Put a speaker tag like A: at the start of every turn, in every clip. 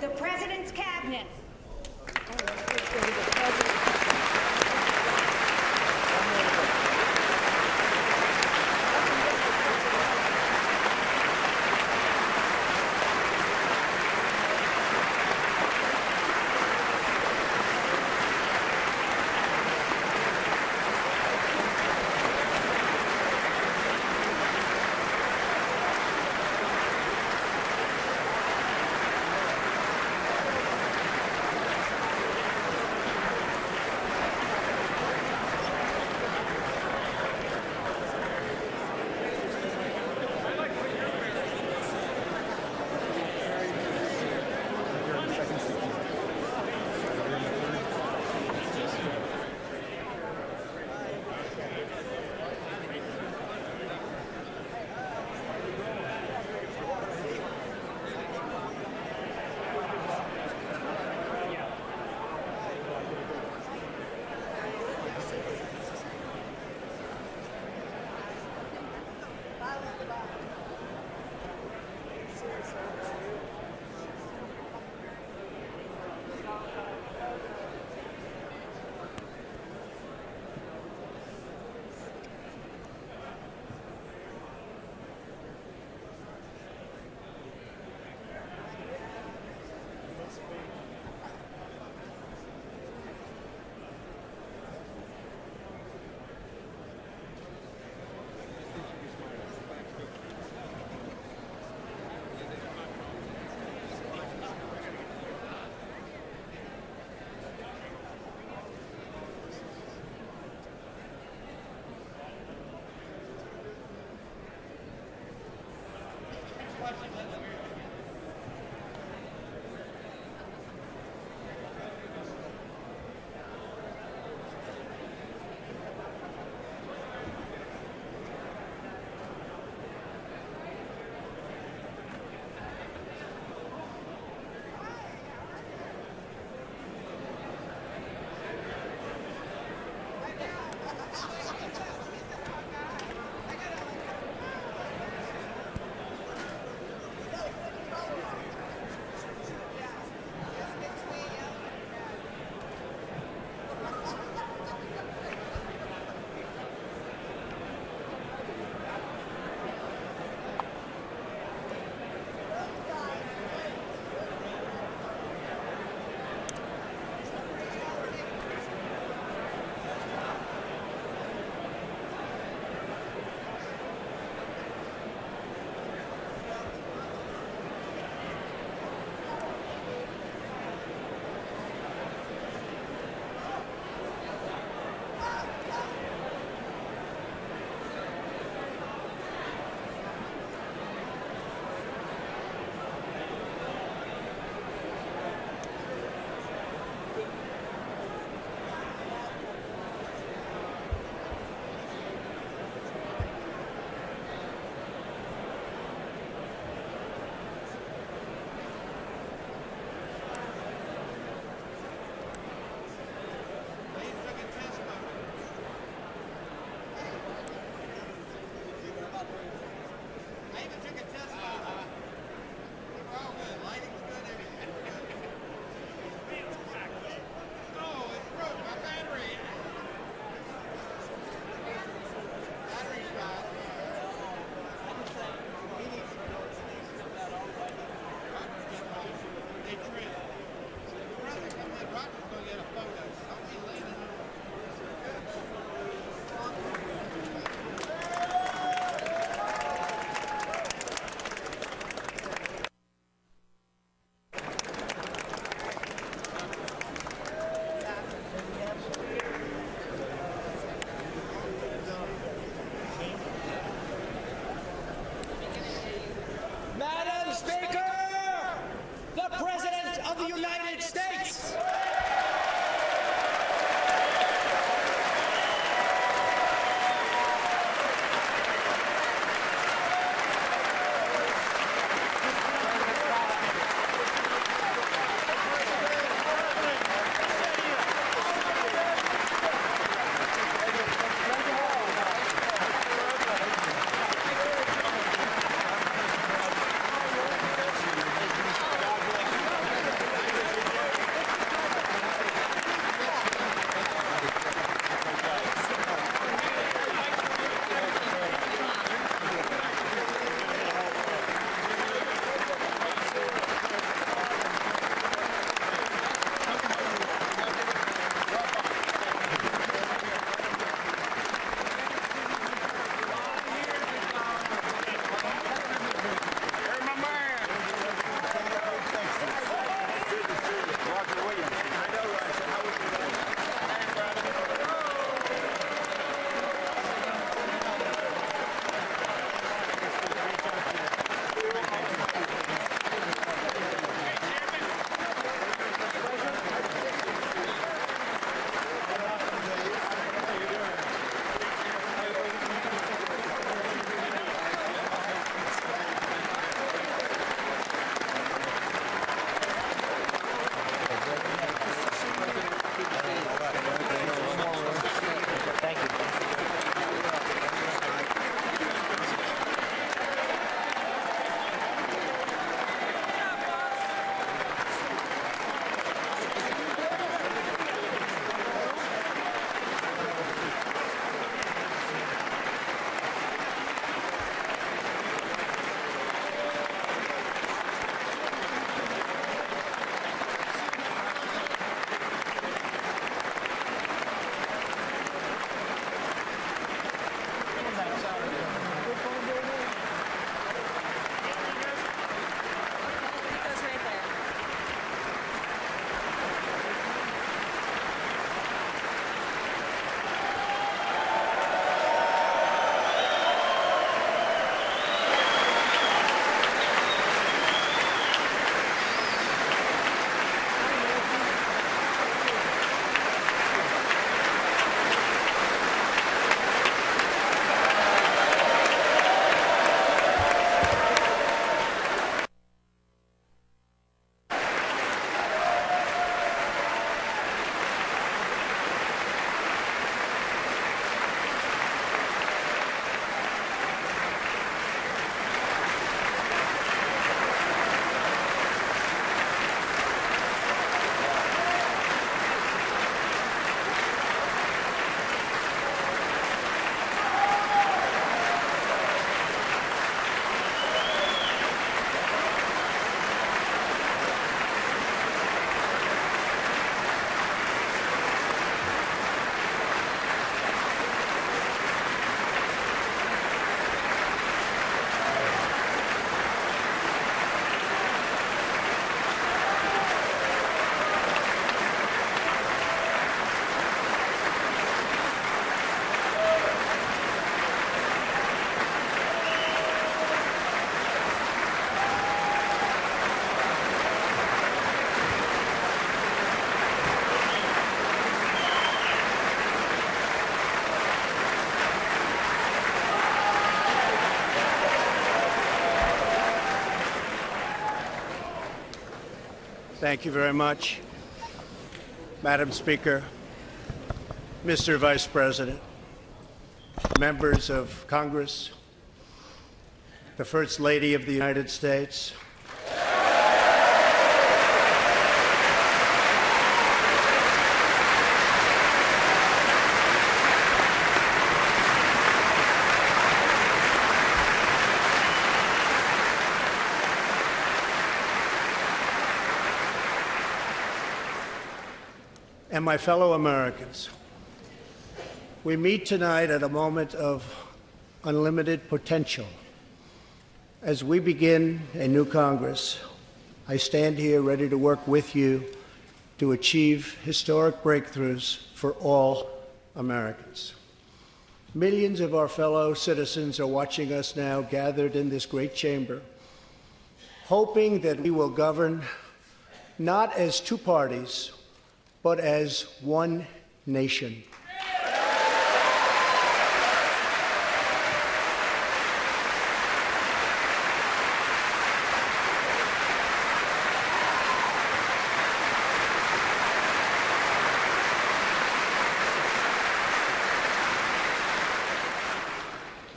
A: The President's Cabinet. Thank you very much. Madam Speaker, Mr. Vice President, members of Congress, the First Lady of the United States, and my fellow Americans. We meet tonight at a moment of unlimited potential. As we begin a new Congress, I stand here ready to work with you to achieve historic breakthroughs for all Americans. Millions of our fellow citizens are watching us now gathered in this great chamber, hoping that we will govern not as two parties, but as one nation.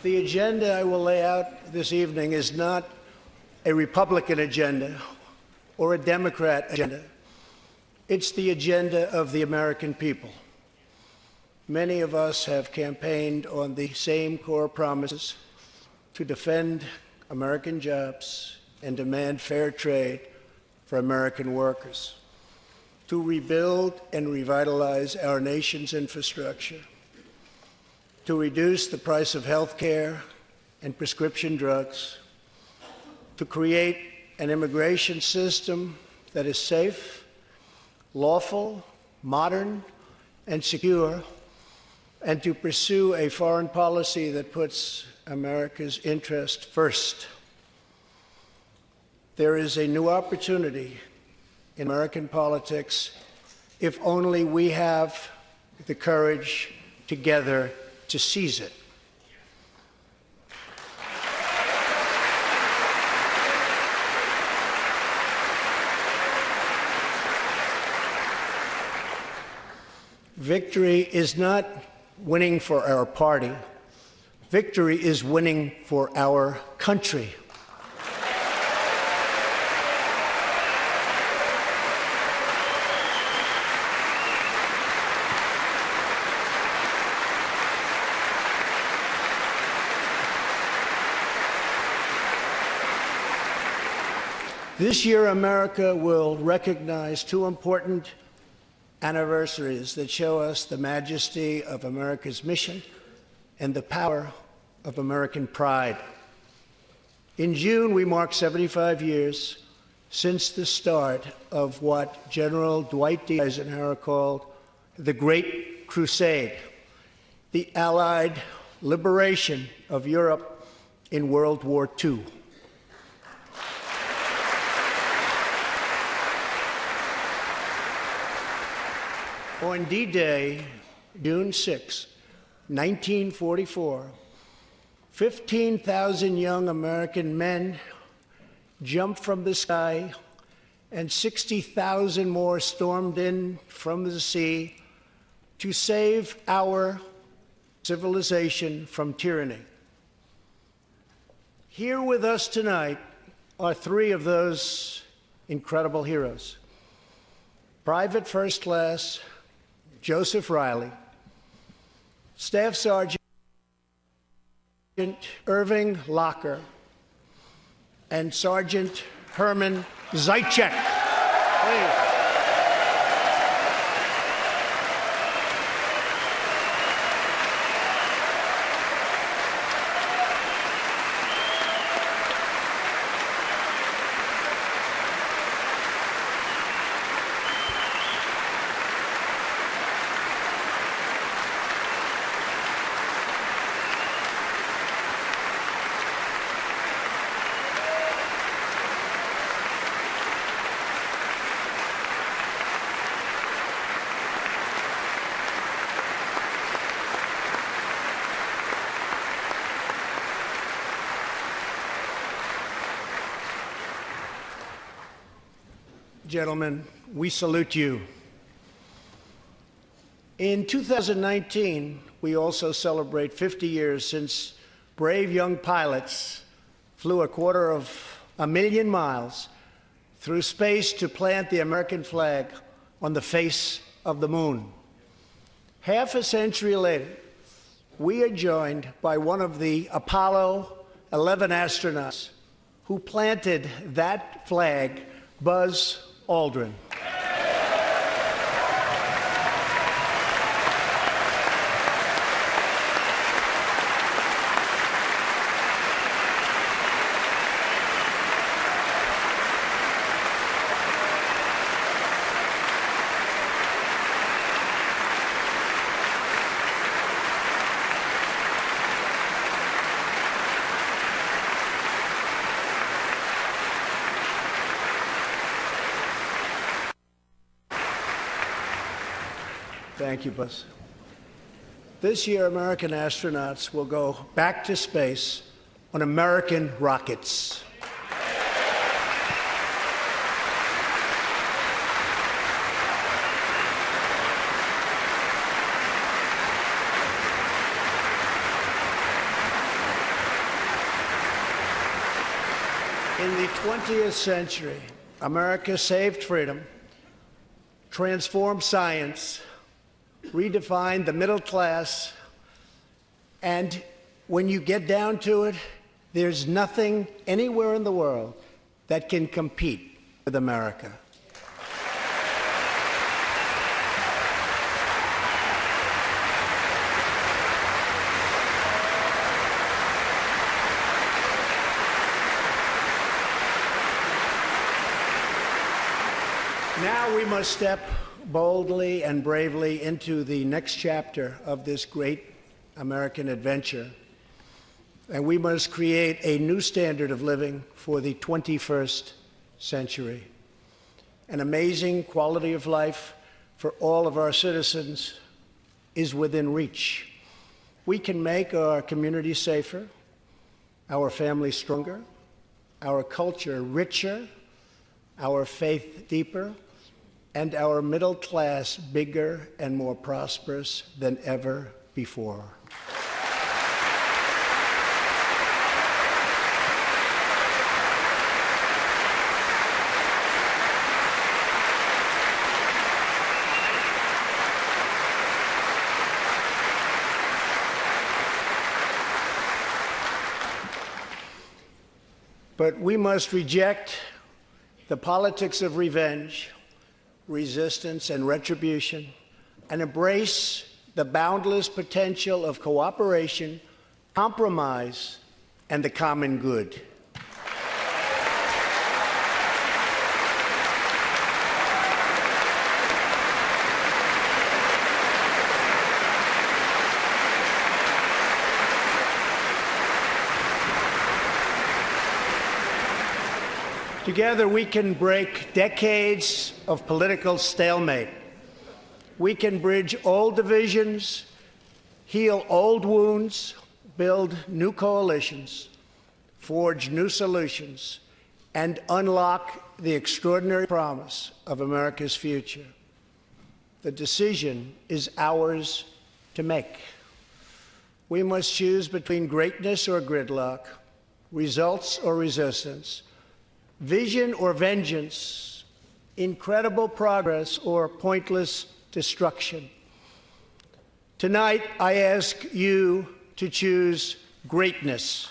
A: The agenda I will lay out this evening is not a Republican agenda or a Democrat agenda. It's the agenda of the American people. Many of us have campaigned on the same core promises: to defend American jobs and demand fair trade for American workers, to rebuild and revitalize our nation's infrastructure, to reduce the price of health care and prescription drugs, to create an immigration system that is safe, lawful, modern, and secure, and to pursue a foreign policy that puts America's interest first. There is a new opportunity in American politics if only we have the courage together to seize it. Victory is not winning for our party. Victory is winning for our country. This year, America will recognize two important anniversaries that show us the majesty of America's mission and the power of American pride. In June, we mark 75 years since the start of what General Dwight D. Eisenhower called the Great Crusade, the Allied liberation of Europe in World War II. On D-Day, June 6, 1944, 15,000 young American men jumped from the sky, and 60,000 more stormed in from the sea to save our civilization from tyranny. Here with us tonight are three of those incredible heroes: Private First Class Joseph Riley, Staff Sergeant Irving Locker, and Sergeant Herman Zaitchik. Please. gentlemen, we salute you. In 2019, we also celebrate 50 years since brave young pilots flew 250,000 miles through space to plant the American flag on the face of the moon. Half a century later, we are joined by one of the Apollo 11 astronauts who planted that flag, Buzz Aldrin. Thank you, Buzz. This year, American astronauts will go back to space on American rockets. In the 20th century, America saved freedom, transformed science, redefined the middle class, and when you get down to it, there's nothing anywhere in the world that can compete with America. Now we must step boldly and bravely into the next chapter of this great American adventure. And we must create a new standard of living for the 21st century. An amazing quality of life for all of our citizens is within reach. We can make our community safer, our families stronger, our culture richer, our faith deeper, and our middle class bigger and more prosperous than ever before. But we must reject the politics of revenge, resistance, and retribution, and embrace the boundless potential of cooperation, compromise, and the common good. Together, we can break decades of political stalemate. We can bridge old divisions, heal old wounds, build new coalitions, forge new solutions, and unlock the extraordinary promise of America's future. The decision is ours to make. We must choose between greatness or gridlock, results or resistance, vision or vengeance, incredible progress or pointless destruction. Tonight, I ask you to choose greatness.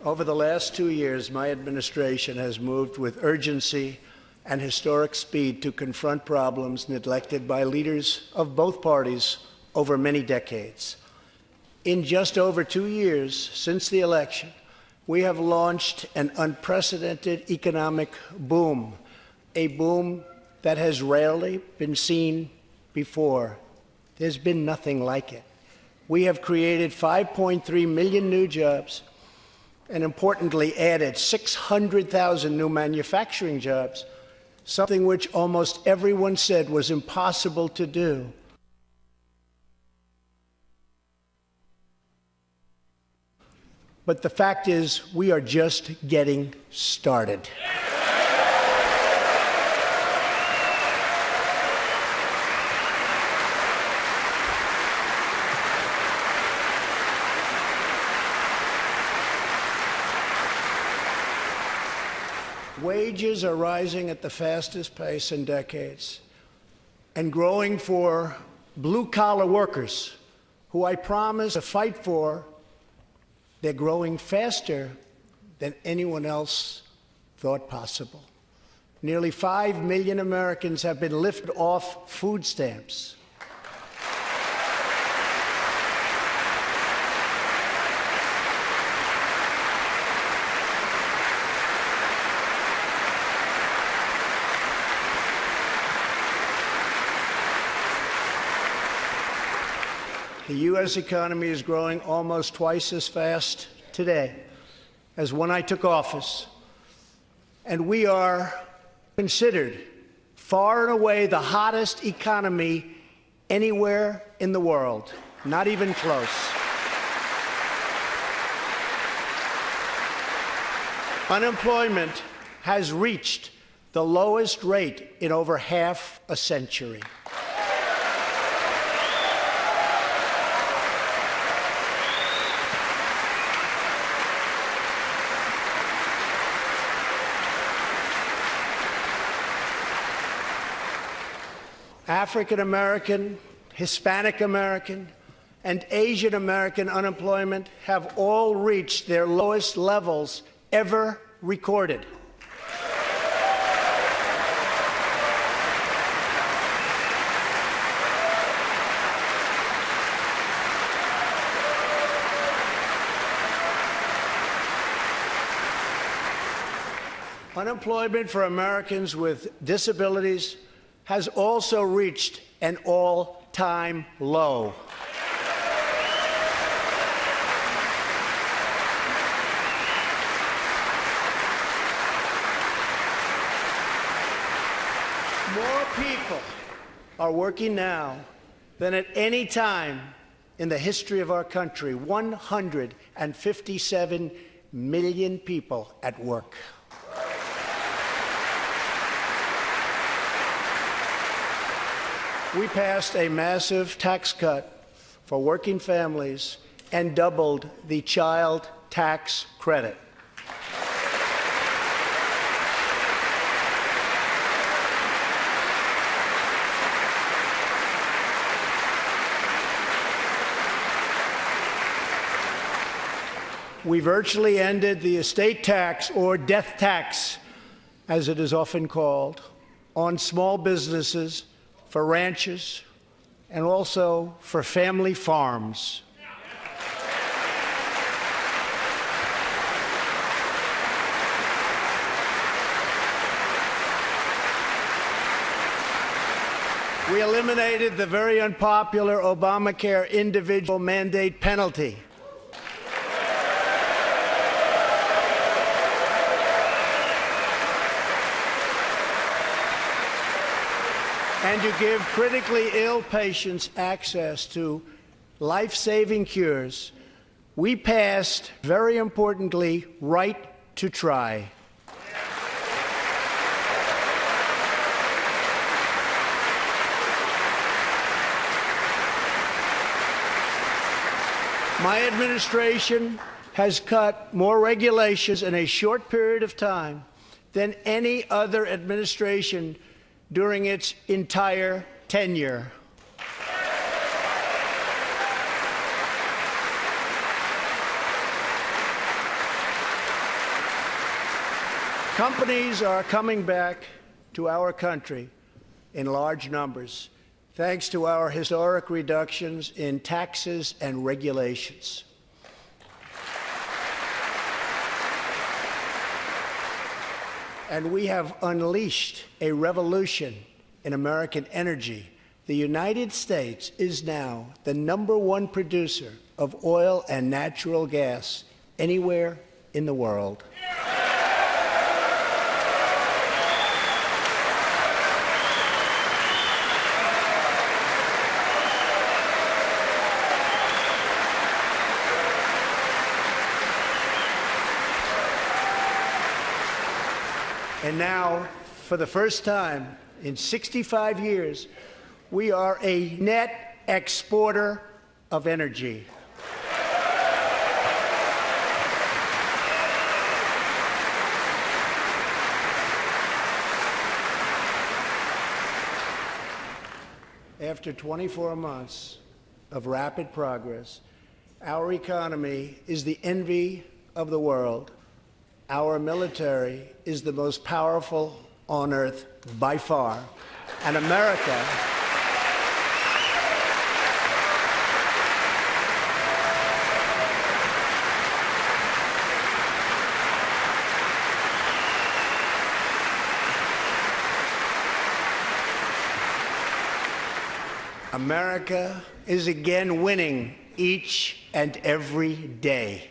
A: Over the last 2 years, my administration has moved with urgency and historic speed to confront problems neglected by leaders of both parties over many decades. In just over 2 years since the election, we have launched an unprecedented economic boom, a boom that has rarely been seen before. There's been nothing like it. We have created 5.3 million new jobs, and importantly added 600,000 new manufacturing jobs, something which almost everyone said was impossible to do. But the fact is, we are just getting started. Wages are rising at the fastest pace in decades and growing for blue-collar workers who I promise to fight for. They're growing faster than anyone else thought possible. Nearly 5 million Americans have been lifted off food stamps. The U.S. economy is growing almost twice as fast today as when I took office, and we are considered far and away the hottest economy anywhere in the world, not even close. Unemployment has reached the lowest rate in over half a century. African American, Hispanic American, and Asian American unemployment have all reached their lowest levels ever recorded. Unemployment for Americans with disabilities has also reached an all-time low. More people are working now than at any time in the history of our country. 157 million people at work. We passed a massive tax cut for working families and doubled the child tax credit. We virtually ended the estate tax, or death tax, as it is often called, on small businesses, for ranches, and also for family farms. We eliminated the very unpopular Obamacare individual mandate penalty. And to give critically ill patients access to life-saving cures, we passed, very importantly, Right to Try. My administration has cut more regulations in a short period of time than any other administration during its entire tenure. Companies are coming back to our country in large numbers, thanks to our historic reductions in taxes and regulations. And we have unleashed a revolution in American energy. The United States is now the #1 producer of oil and natural gas anywhere in the world. And now, for the first time in 65 years, we are a net exporter of energy. After 24 months of rapid progress, our economy is the envy of the world. Our military is the most powerful on earth by far. And America America is again winning each and every day.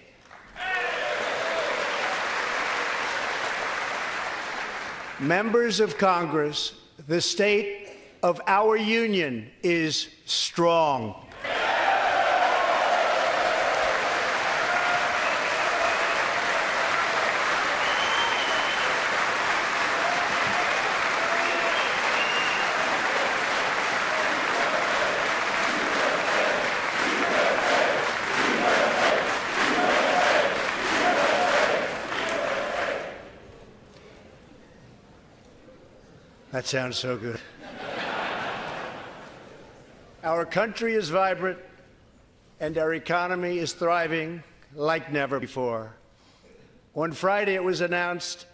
A: Members of Congress, the state of our union is strong. That sounds so good. Our country is vibrant, and our economy is thriving like never before. On Friday, it was announced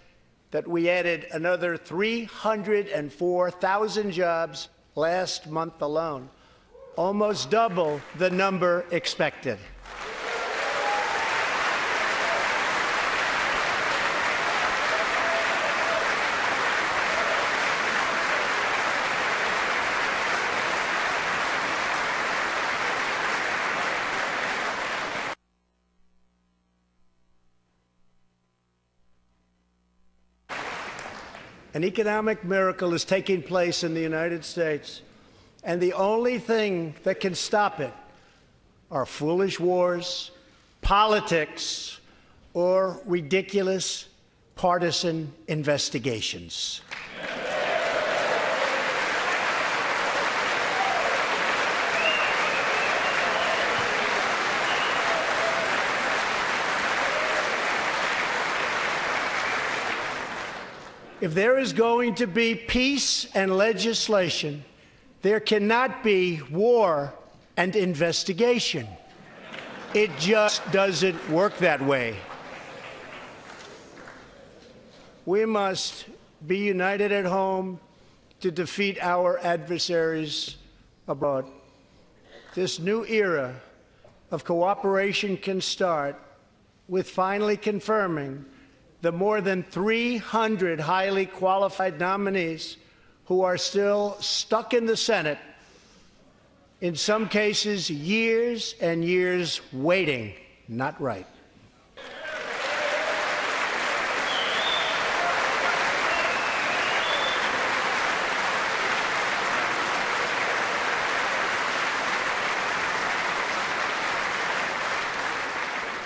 A: that we added another 304,000 jobs last month alone, almost double the number expected. An economic miracle is taking place in the United States, and the only thing that can stop it are foolish wars, politics, or ridiculous partisan investigations. If there is going to be peace and legislation, there cannot be war and investigation. It just doesn't work that way. We must be united at home to defeat our adversaries abroad. This new era of cooperation can start with finally confirming the more than 300 highly qualified nominees who are still stuck in the Senate, in some cases years and years waiting. Not right.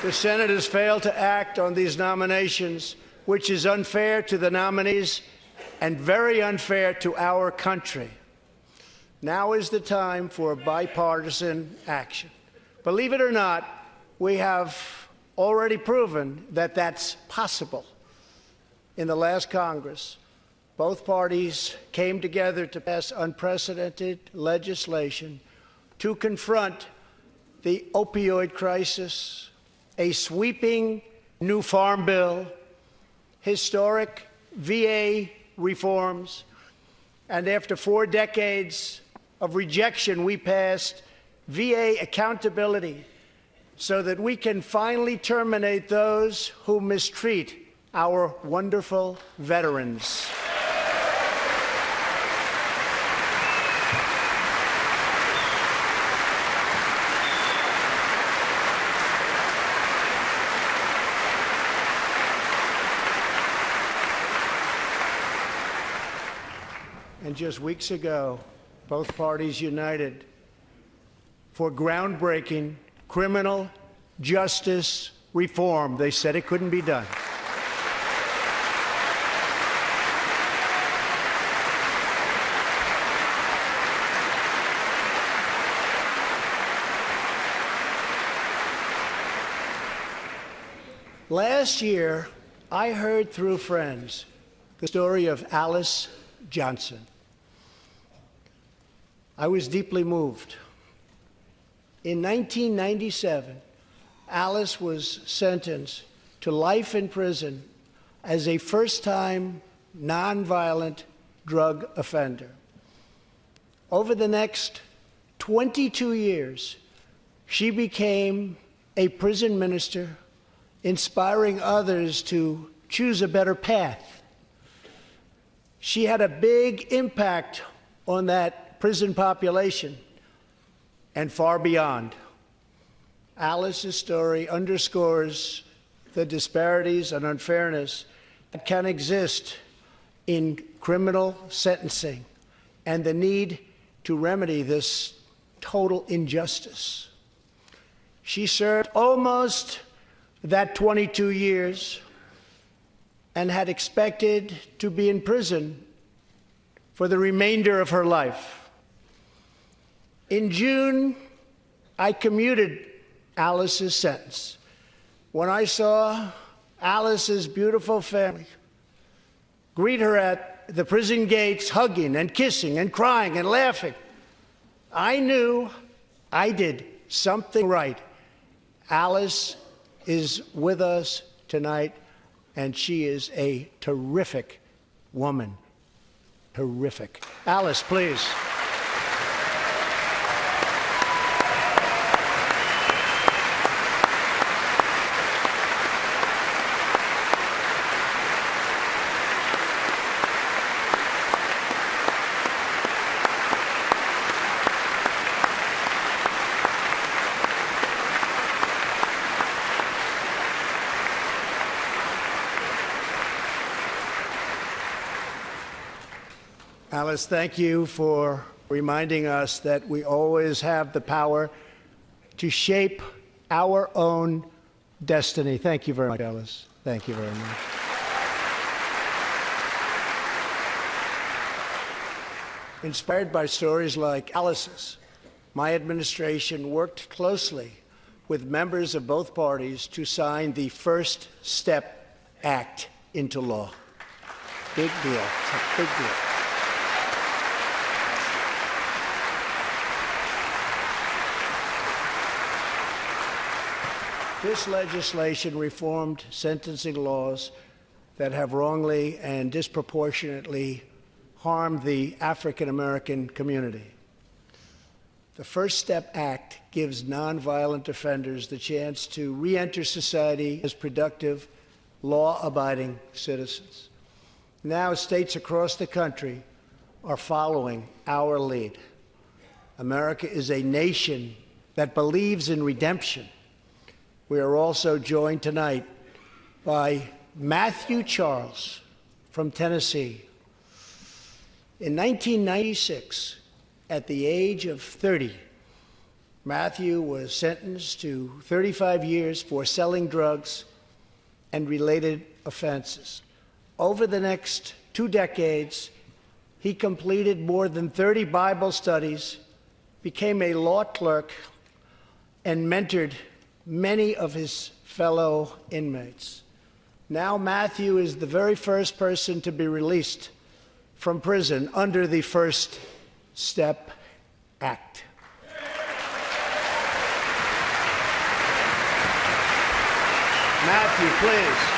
A: The Senate has failed to act on these nominations, which is unfair to the nominees and very unfair to our country. Now is the time for bipartisan action. Believe it or not, we have already proven that that's possible. In the last Congress, both parties came together to pass unprecedented legislation to confront the opioid crisis, a sweeping new farm bill, historic VA reforms, and after 4 decades of rejection, we passed VA accountability so that we can finally terminate those who mistreat our wonderful veterans. And just weeks ago, both parties united for groundbreaking criminal justice reform. They said it couldn't be done. Last year, I heard through friends the story of Alice Johnson. I was deeply moved. In 1997, Alice was sentenced to life in prison as a first-time nonviolent drug offender. Over the next 22 years, she became a prison minister, inspiring others to choose a better path. She had a big impact on that prison population and far beyond. Alice's story underscores the disparities and unfairness that can exist in criminal sentencing and the need to remedy this total injustice. She served almost that 22 years and had expected to be in prison for the remainder of her life. In June, I commuted Alice's sentence. When I saw Alice's beautiful family greet her at the prison gates, hugging and kissing and crying and laughing, I knew I did something right. Alice is with us tonight, and she is a terrific woman. Terrific. Alice, please. Alice, thank you for reminding us that we always have the power to shape our own destiny. Thank you very much, Alice. Thank you very much. Inspired by stories like Alice's, my administration worked closely with members of both parties to sign the First Step Act into law. Big deal. It's a big deal. This legislation reformed sentencing laws that have wrongly and disproportionately harmed the African American community. The First Step Act gives nonviolent offenders the chance to re-enter society as productive, law-abiding citizens. Now, states across the country are following our lead. America is a nation that believes in redemption. We are also joined tonight by Matthew Charles from Tennessee. In 1996, at the age of 30, Matthew was sentenced to 35 years for selling drugs and related offenses. Over the next 2 decades, he completed more than 30 Bible studies, became a law clerk, and mentored many of his fellow inmates. Now Matthew is the very first person to be released from prison under the First Step Act. Matthew, please.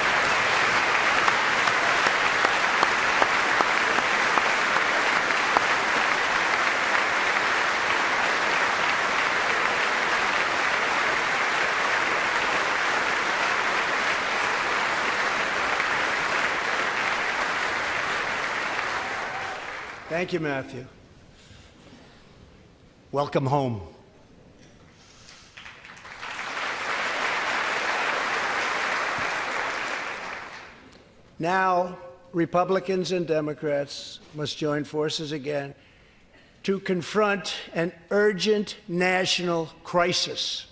A: Thank you, Matthew. Welcome home. Now, Republicans and Democrats must join forces again to confront an urgent national crisis.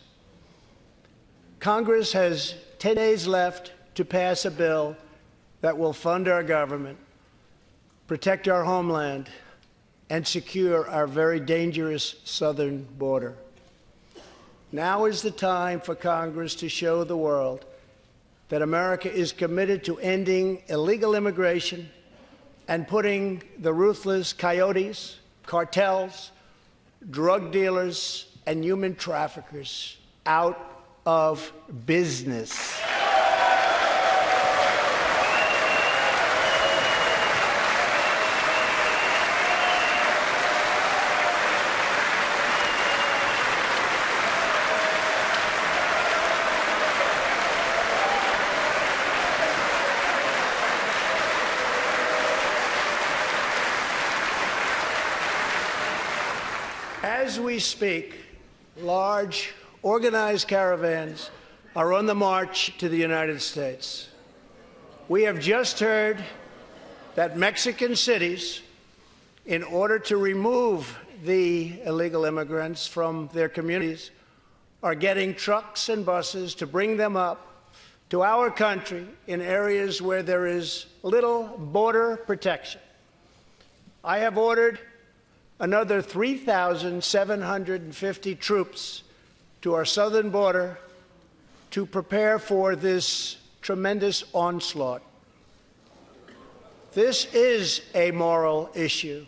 A: Congress has 10 days left to pass a bill that will fund our government, protect our homeland, and secure our very dangerous southern border. Now is the time for Congress to show the world that America is committed to ending illegal immigration and putting the ruthless coyotes, cartels, drug dealers, and human traffickers out of business. As we speak, large, organized caravans are on the march to the United States. We have just heard that Mexican cities, in order to remove the illegal immigrants from their communities, are getting trucks and buses to bring them up to our country in areas where there is little border protection. I have ordered another 3,750 troops to our southern border to prepare for this tremendous onslaught. This is a moral issue.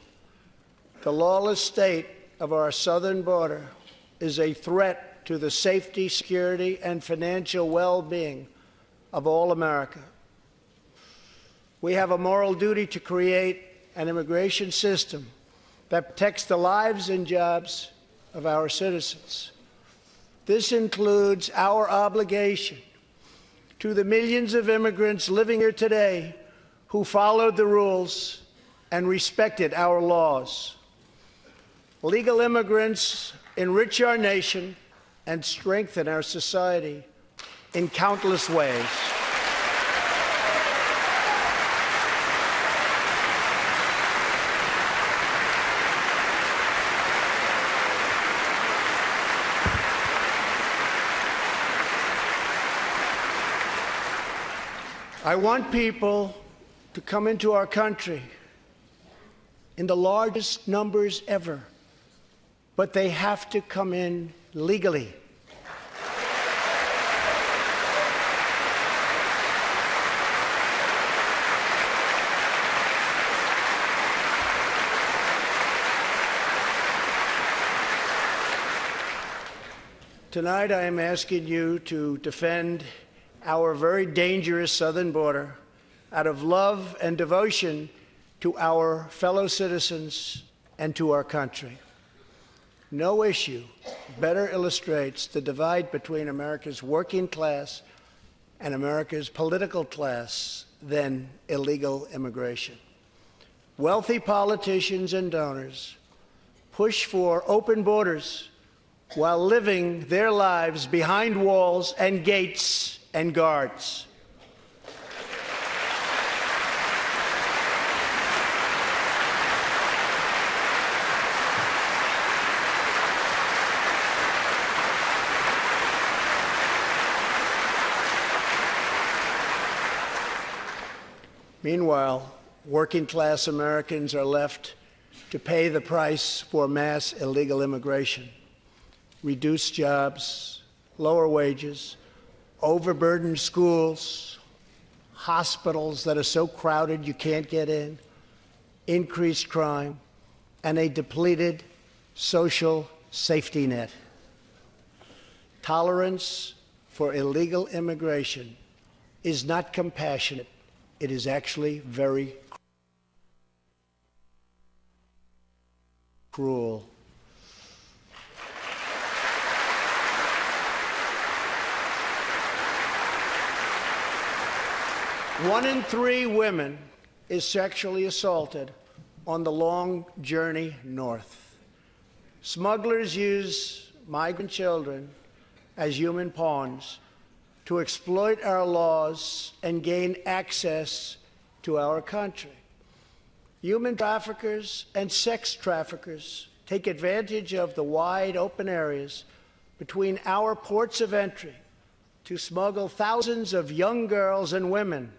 A: The lawless state of our southern border is a threat to the safety, security, and financial well-being of all America. We have a moral duty to create an immigration system that protects the lives and jobs of our citizens. This includes our obligation to the millions of immigrants living here today who followed the rules and respected our laws. Legal immigrants enrich our nation and strengthen our society in countless ways. I want people to come into our country in the largest numbers ever, but they have to come in legally. Tonight, I am asking you to defend our very dangerous southern border out of love and devotion to our fellow citizens and to our country. No issue better illustrates the divide between America's working class and America's political class than illegal immigration. Wealthy politicians and donors push for open borders while living their lives behind walls and gates and guards. Meanwhile, working-class Americans are left to pay the price for mass illegal immigration. Reduced jobs, lower wages, overburdened schools, hospitals that are so crowded you can't get in, increased crime, and a depleted social safety net. Tolerance for illegal immigration is not compassionate. It is actually very cruel. One in 3 women is sexually assaulted on the long journey north. Smugglers use migrant children as human pawns to exploit our laws and gain access to our country. Human traffickers and sex traffickers take advantage of the wide open areas between our ports of entry to smuggle thousands of young girls and women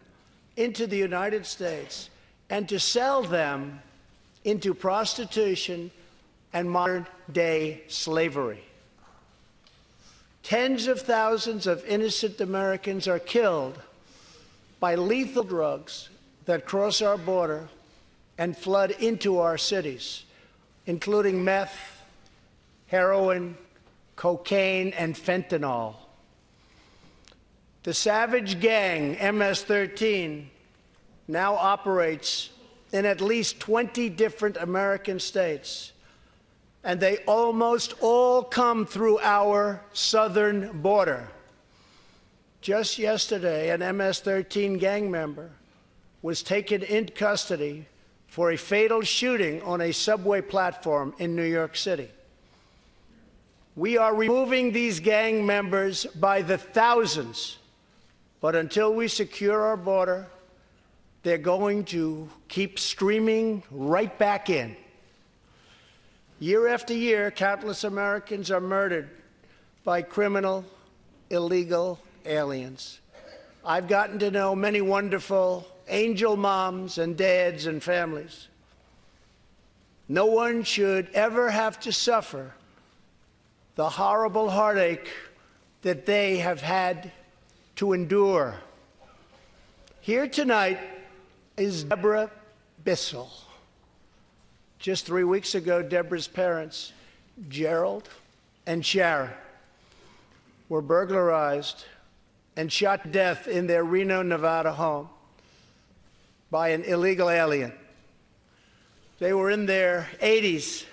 A: into the United States and to sell them into prostitution and modern-day slavery. Tens of thousands of innocent Americans are killed by lethal drugs that cross our border and flood into our cities, including meth, heroin, cocaine, and fentanyl. The savage gang, MS-13, now operates in at least 20 different American states, and they almost all come through our southern border. Just yesterday, an MS-13 gang member was taken into custody for a fatal shooting on a subway platform in New York City. We are removing these gang members by the thousands, but until we secure our border, they're going to keep streaming right back in. Year after year, countless Americans are murdered by criminal, illegal aliens. I've gotten to know many wonderful angel moms and dads and families. No one should ever have to suffer the horrible heartache that they have had to endure. Here tonight is Deborah Bissell. Just 3 weeks ago, Deborah's parents, Gerald and Sharon, were burglarized and shot to death in their Reno, Nevada home by an illegal alien. They were in their 80s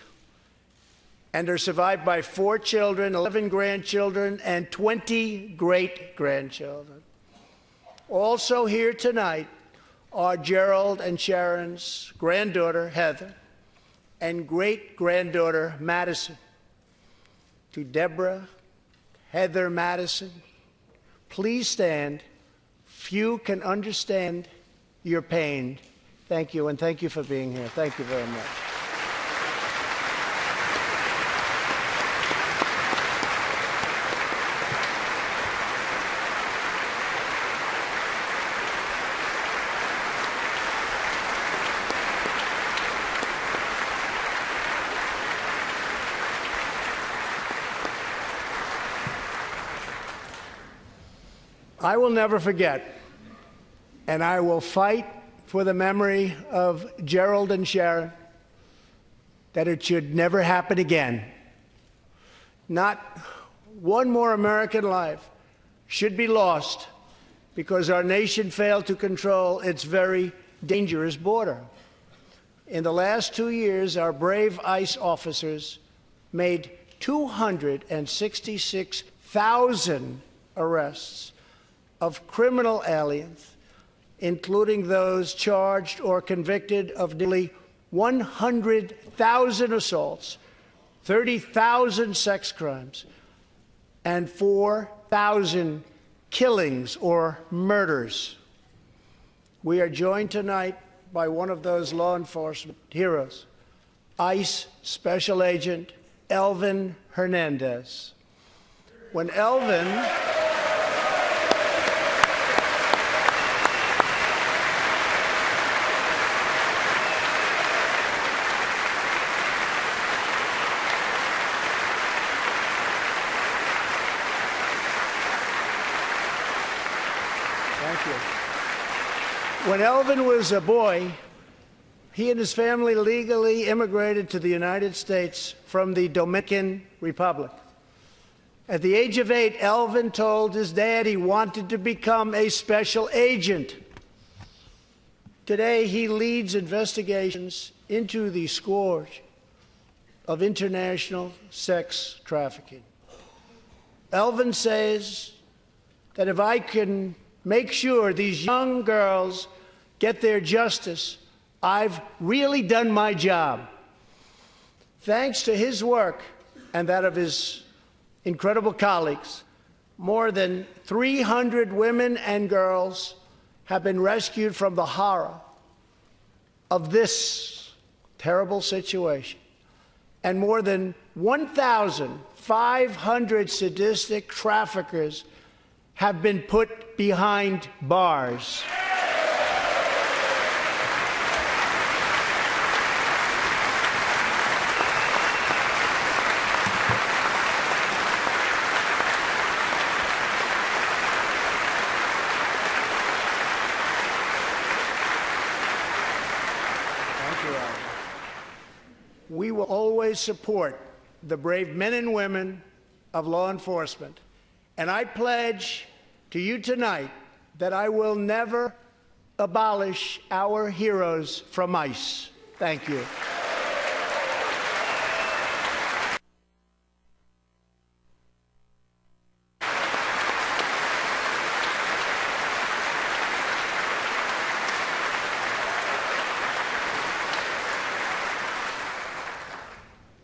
A: and are survived by 4 children, 11 grandchildren, and 20 great-grandchildren. Also here tonight are Gerald and Sharon's granddaughter, Heather, and great-granddaughter, Madison. To Deborah, Heather, Madison, please stand. Few can understand your pain. Thank you, and thank you for being here. Thank you very much. I will never forget, and I will fight for the memory of Gerald and Sharon, that it should never happen again. Not one more American life should be lost because our nation failed to control its very dangerous border. In the last 2 years, our brave ICE officers made 266,000 arrests of criminal aliens, including those charged or convicted of nearly 100,000 assaults, 30,000 sex crimes, and 4,000 killings or murders. We are joined tonight by one of those law enforcement heroes, ICE Special Agent Elvin Hernandez. When Elvin When Elvin was a boy, he and his family legally immigrated to the United States from the Dominican Republic. At the age of 8, Elvin told his dad he wanted to become a special agent. Today, he leads investigations into the scourge of international sex trafficking. Elvin says that if I can make sure these young girls get their justice, I've really done my job. Thanks to his work and that of his incredible colleagues, more than 300 women and girls have been rescued from the horror of this terrible situation, and more than 1,500 sadistic traffickers have been put behind bars. We will always support the brave men and women of law enforcement. And I pledge to you tonight that I will never abolish our heroes from ICE. Thank you.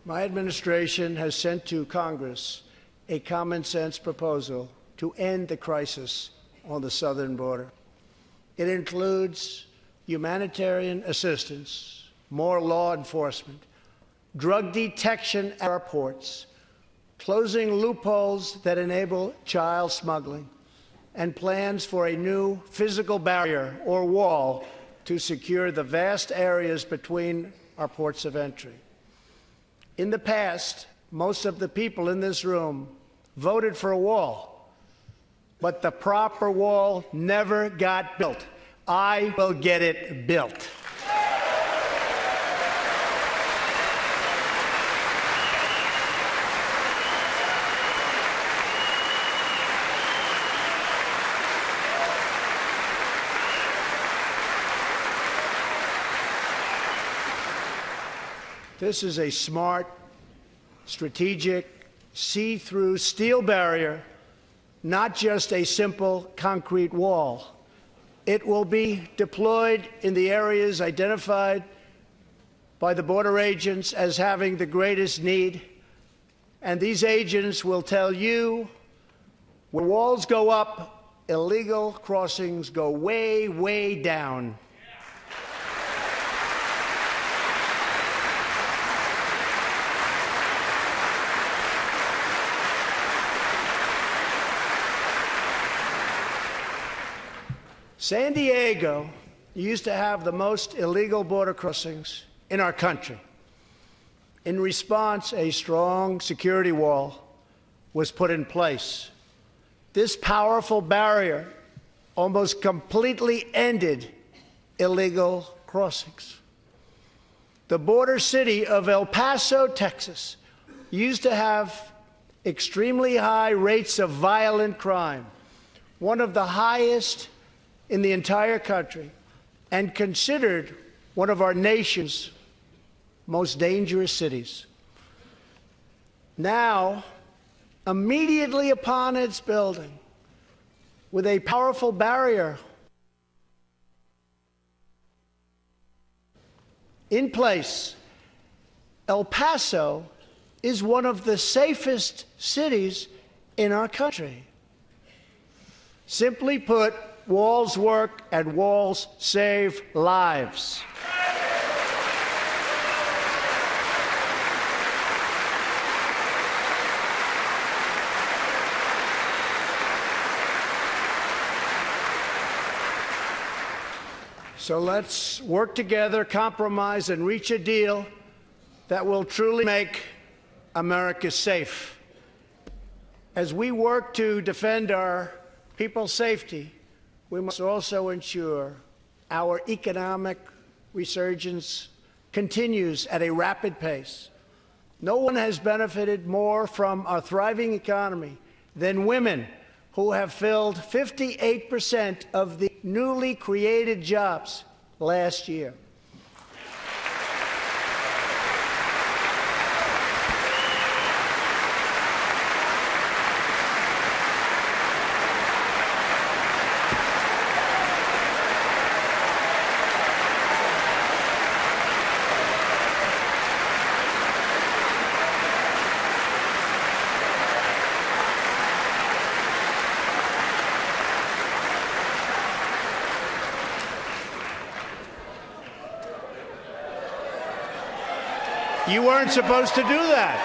A: My administration has sent to Congress a common-sense proposal to end the crisis on the southern border. It includes humanitarian assistance, more law enforcement, drug detection at our ports, closing loopholes that enable child smuggling, and plans for a new physical barrier or wall to secure the vast areas between our ports of entry. In the past, most of the people in this room voted for a wall, but the proper wall never got built. I will get it built. This is a smart, strategic, see-through steel barrier, not just a simple concrete wall. It will be deployed in the areas identified by the border agents as having the greatest need, and these agents will tell you when walls go up, illegal crossings go way, way down. San Diego used to have the most illegal border crossings in our country. In response, a strong security wall was put in place. This powerful barrier almost completely ended illegal crossings. The border city of El Paso, Texas, used to have extremely high rates of violent crime, one of the highest in the entire country, and considered one of our nation's most dangerous cities. Now, immediately upon its building, with a powerful barrier in place, El Paso is one of the safest cities in our country. Simply put, walls work and walls save lives. So let's work together, compromise, and reach a deal that will truly make America safe. As we work to defend our people's safety, we must also ensure our economic resurgence continues at a rapid pace. No one has benefited more from our thriving economy than women, who have filled 58% of the newly created jobs last year. You weren't supposed to do that.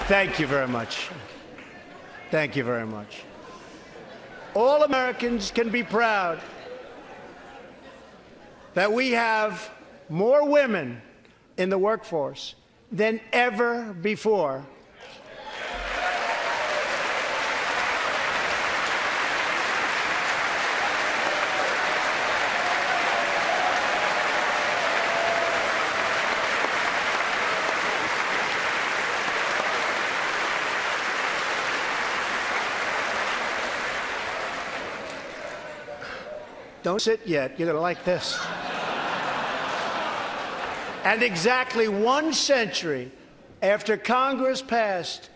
A: Thank you very much. Thank you very much. All Americans can be proud that we have more women in the workforce than ever before. Don't sit yet. You're going to like this. And exactly 1 century after Congress passed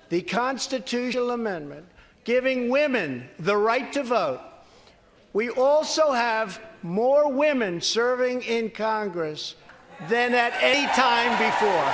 A: the constitutional amendment giving women the right to vote, we also have more women serving in Congress than at any time before.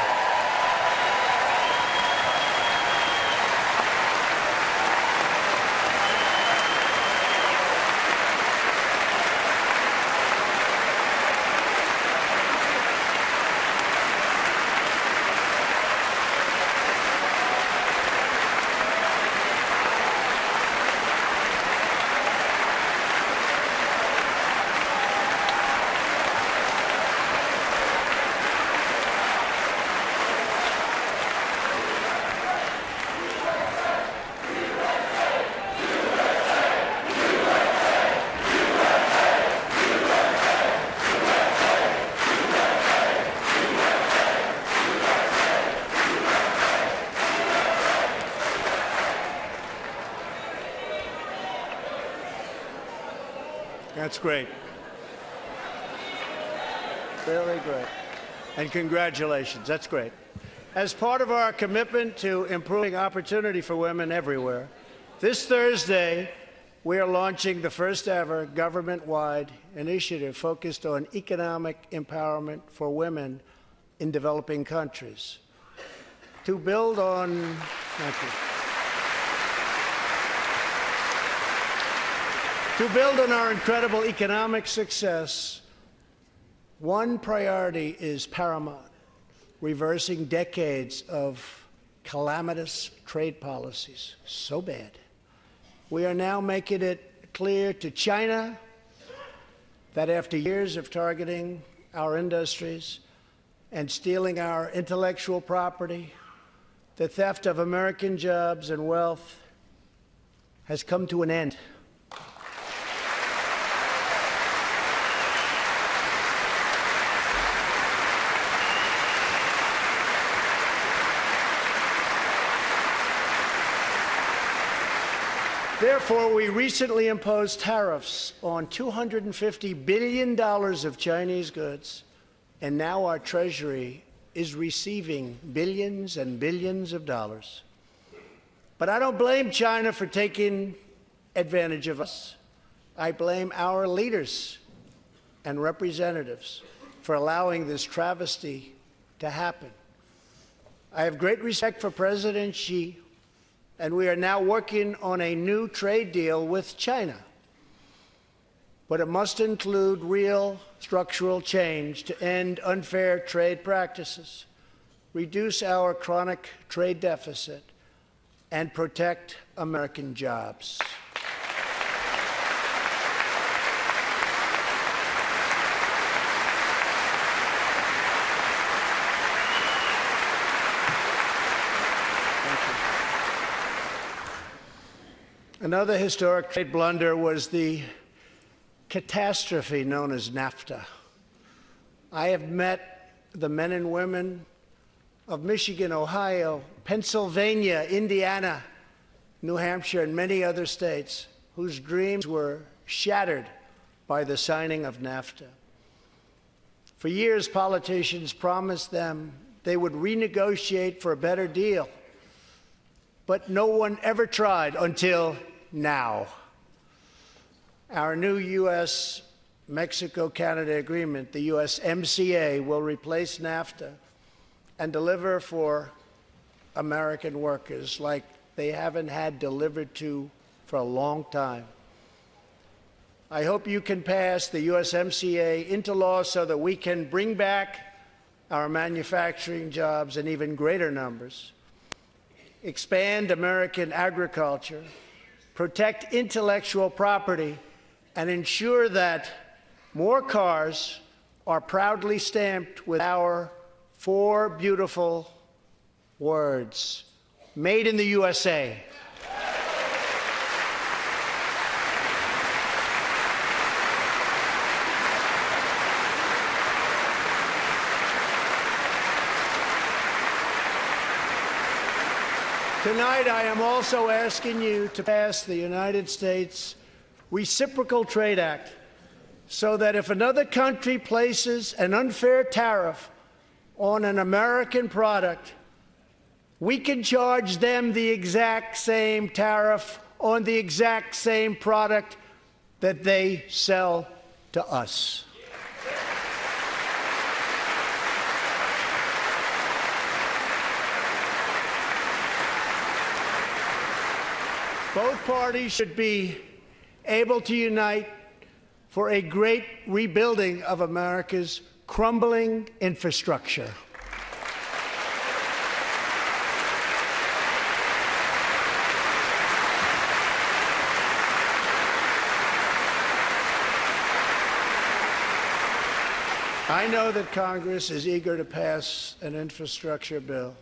A: That's great. Really great. And congratulations. That's great. As part of our commitment to improving opportunity for women everywhere, this Thursday, we are launching the first ever government-wide initiative focused on economic empowerment for women in developing countries. To build on, thank you. To build on our incredible economic success, one priority is paramount: reversing decades of calamitous trade policies. So bad. We are now making it clear to China that after years of targeting our industries and stealing our intellectual property, the theft of American jobs and wealth has come to an end. Therefore, we recently imposed tariffs on $250 billion of Chinese goods, and now our Treasury is receiving billions and billions of dollars. But I don't blame China for taking advantage of us. I blame our leaders and representatives for allowing this travesty to happen. I have great respect for President Xi, and we are now working on a new trade deal with China. But it must include real structural change to end unfair trade practices, reduce our chronic trade deficit, and protect American jobs. Another historic trade blunder was the catastrophe known as NAFTA. I have met the men and women of Michigan, Ohio, Pennsylvania, Indiana, New Hampshire, and many other states whose dreams were shattered by the signing of NAFTA. For years, politicians promised them they would renegotiate for a better deal, but no one ever tried until now. Our new U.S.-Mexico-Canada agreement, the USMCA, will replace NAFTA and deliver for American workers like they haven't had delivered to for a long time. I hope you can pass the USMCA into law so that we can bring back our manufacturing jobs in even greater numbers, expand American agriculture, protect intellectual property, and ensure that more cars are proudly stamped with our four beautiful words, made in the USA. Tonight, I am also asking you to pass the United States Reciprocal Trade Act so that if another country places an unfair tariff on an American product, we can charge them the exact same tariff on the exact same product that they sell to us. Both parties should be able to unite for a great rebuilding of America's crumbling infrastructure. I know that Congress is eager to pass an infrastructure bill,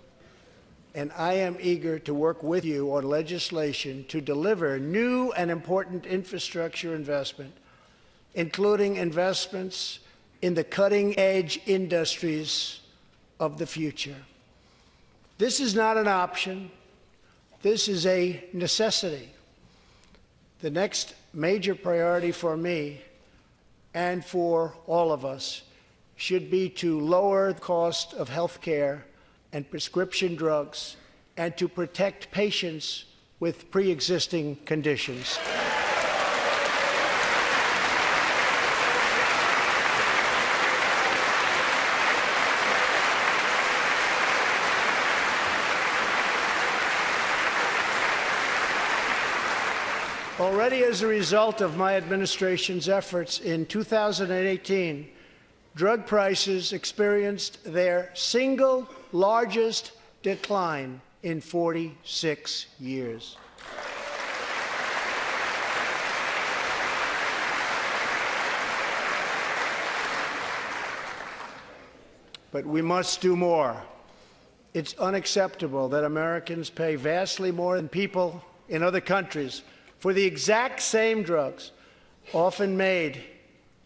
A: and I am eager to work with you on legislation to deliver new and important infrastructure investment, including investments in the cutting-edge industries of the future. This is not an option. This is a necessity. The next major priority for me and for all of us should be to lower the cost of health care and prescription drugs, and to protect patients with pre-existing conditions. Already as a result of my administration's efforts in 2018, drug prices experienced their single largest decline in 46 years. But we must do more. It's unacceptable that Americans pay vastly more than people in other countries for the exact same drugs, often made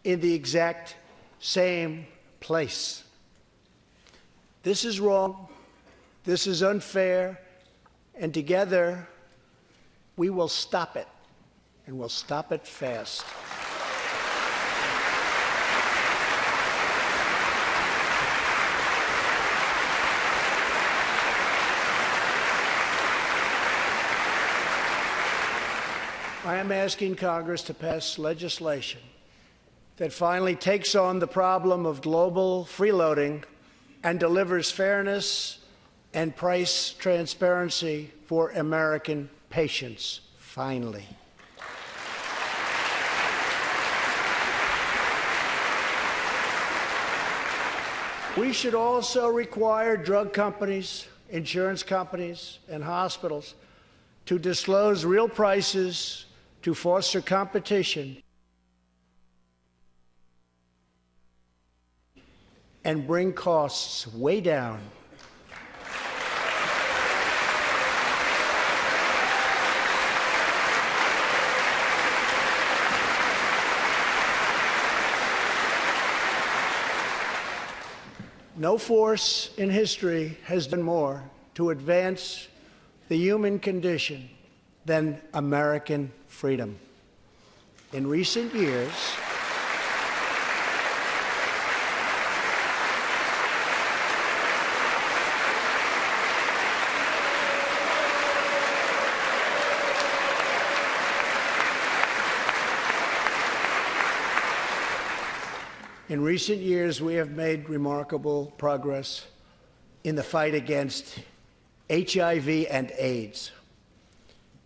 A: in the exact same place. This is wrong, this is unfair, and together we will stop it, and we'll stop it fast. I am asking Congress to pass legislation that finally takes on the problem of global freeloading and delivers fairness and price transparency for American patients, finally. We should also require drug companies, insurance companies, and hospitals to disclose real prices to foster competition and bring costs way down. No force in history has done more to advance the human condition than American freedom. In recent years, we have made remarkable progress in the fight against HIV and AIDS.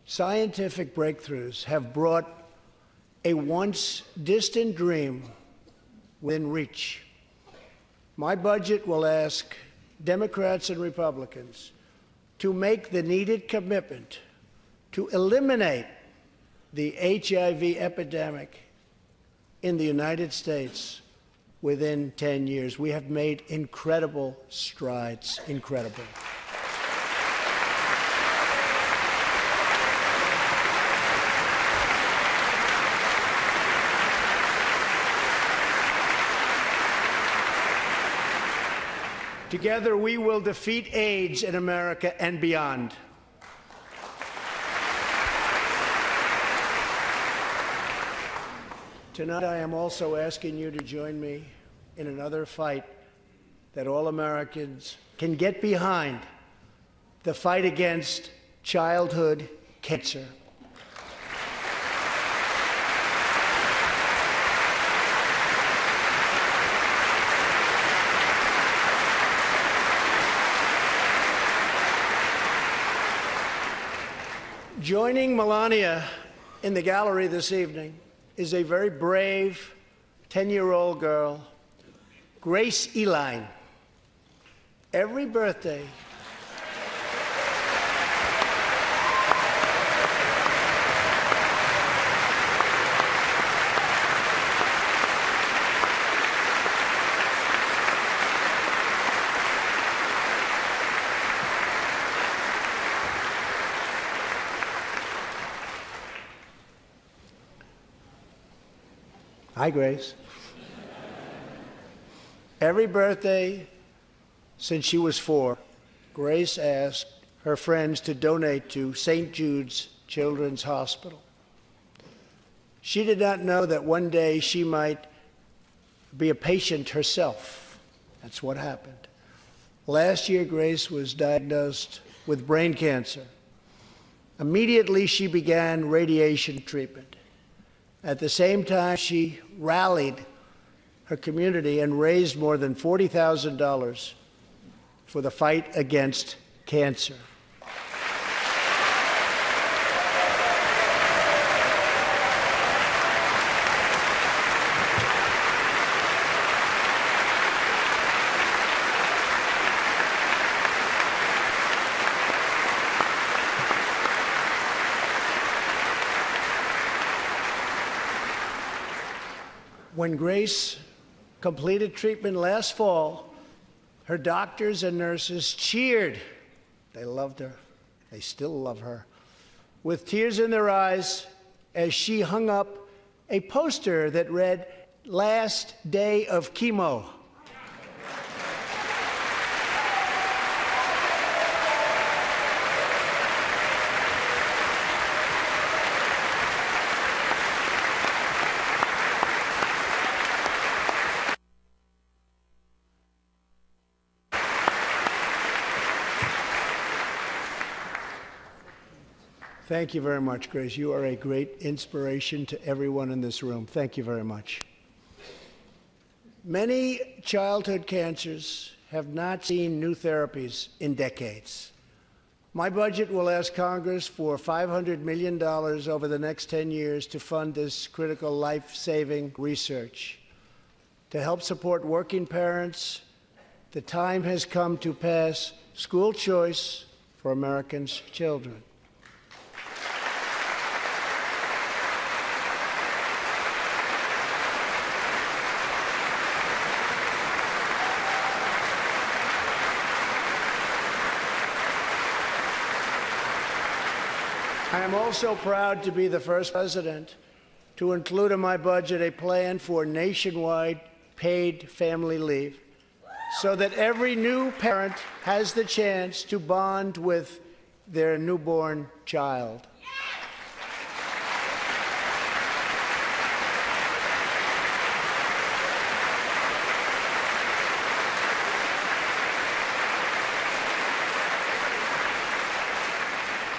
A: Scientific breakthroughs have brought a once distant dream within reach. My budget will ask Democrats and Republicans to make the needed commitment to eliminate the HIV epidemic in the United States within 10 years. We have made incredible strides, incredible. Together, we will defeat AIDS in America and beyond. Tonight, I am also asking you to join me in another fight that all Americans can get behind, the fight against childhood cancer. Joining Melania in the gallery this evening is a very brave 10-year-old girl, Grace Eline. Every birthday, hi, Grace. Every birthday since she was 4, Grace asked her friends to donate to St. Jude's Children's Hospital. She did not know that one day she might be a patient herself. That's what happened. Last year, Grace was diagnosed with brain cancer. Immediately, she began radiation treatment. At the same time, she rallied her community and raised more than $40,000 for the fight against cancer. When Grace completed treatment last fall, her doctors and nurses cheered. They loved her. They still love her. With tears in their eyes as she hung up a poster that read, "Last day of chemo." Thank you very much, Grace. You are a great inspiration to everyone in this room. Thank you very much. Many childhood cancers have not seen new therapies in decades. My budget will ask Congress for $500 million over the next 10 years to fund this critical life-saving research. To help support working parents, the time has come to pass school choice for Americans' children. I am also proud to be the first president to include in my budget a plan for nationwide paid family leave so that every new parent has the chance to bond with their newborn child.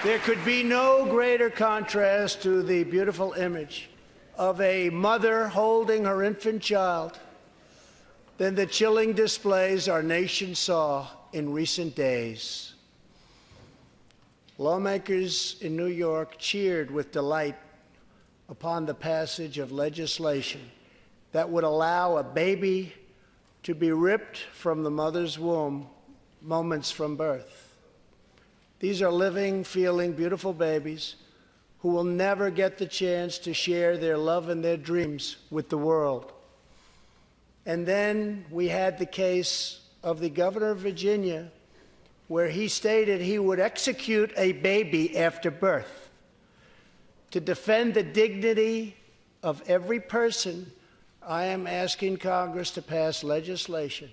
A: There could be no greater contrast to the beautiful image of a mother holding her infant child than the chilling displays our nation saw in recent days. Lawmakers in New York cheered with delight upon the passage of legislation that would allow a baby to be ripped from the mother's womb moments from birth. These are living, feeling, beautiful babies who will never get the chance to share their love and their dreams with the world. And then we had the case of the governor of Virginia, where he stated he would execute a baby after birth. To defend the dignity of every person, I am asking Congress to pass legislation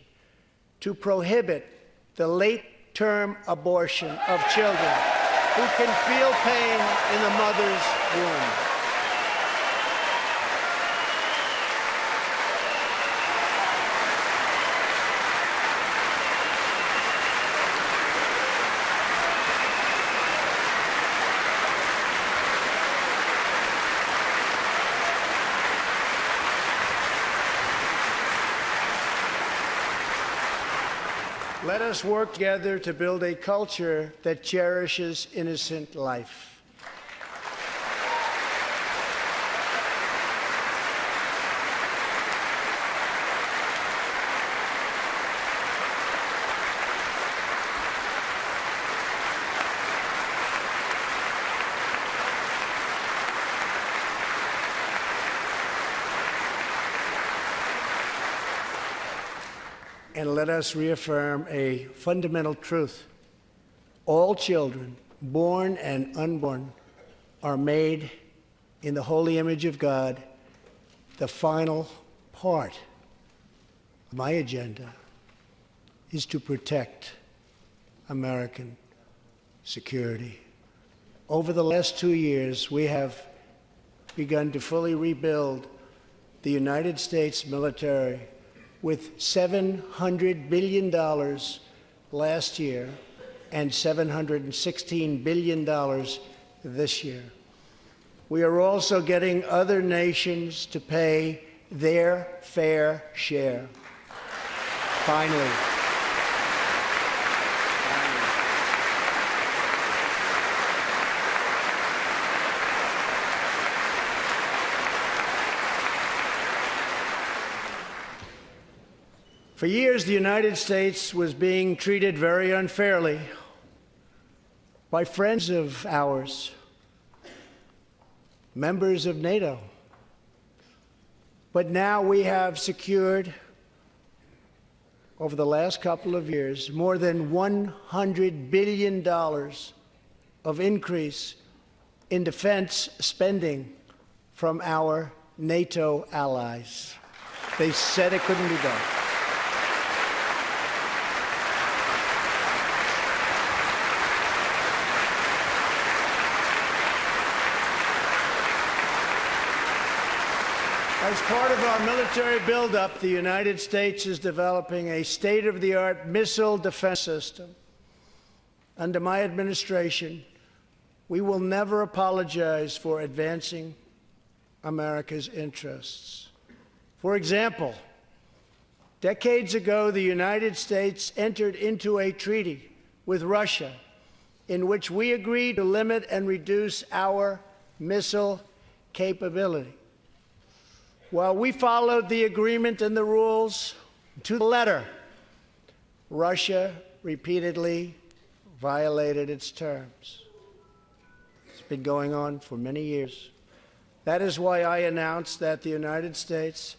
A: to prohibit the late-term abortion of children who can feel pain in the mother's womb. Let us work together to build a culture that cherishes innocent life. And let us reaffirm a fundamental truth. All children, born and unborn, are made in the holy image of God. The final part of my agenda is to protect American security. Over the last 2 years, we have begun to fully rebuild the United States military with $700 billion last year and $716 billion this year. We are also getting other nations to pay their fair share. Finally. For years, the United States was being treated very unfairly by friends of ours, members of NATO. But now we have secured, over the last couple of years, more than $100 billion of increase in defense spending from our NATO allies. They said it couldn't be done. As part of our military buildup, the United States is developing a state-of-the-art missile defense system. Under my administration, we will never apologize for advancing America's interests. For example, decades ago, the United States entered into a treaty with Russia in which we agreed to limit and reduce our missile capability. While we followed the agreement and the rules to the letter, Russia repeatedly violated its terms. It's been going on for many years. That is why I announced that the United States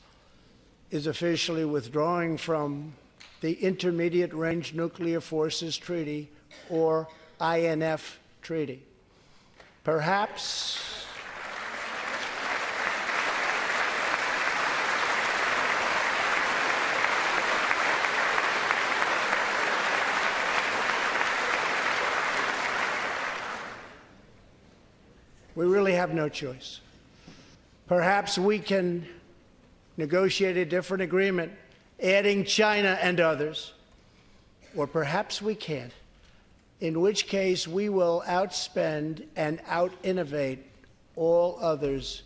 A: is officially withdrawing from the Intermediate Range Nuclear Forces Treaty, or INF Treaty. Perhaps we really have no choice. Perhaps we can negotiate a different agreement, adding China and others, or perhaps we can't, in which case we will outspend and out-innovate all others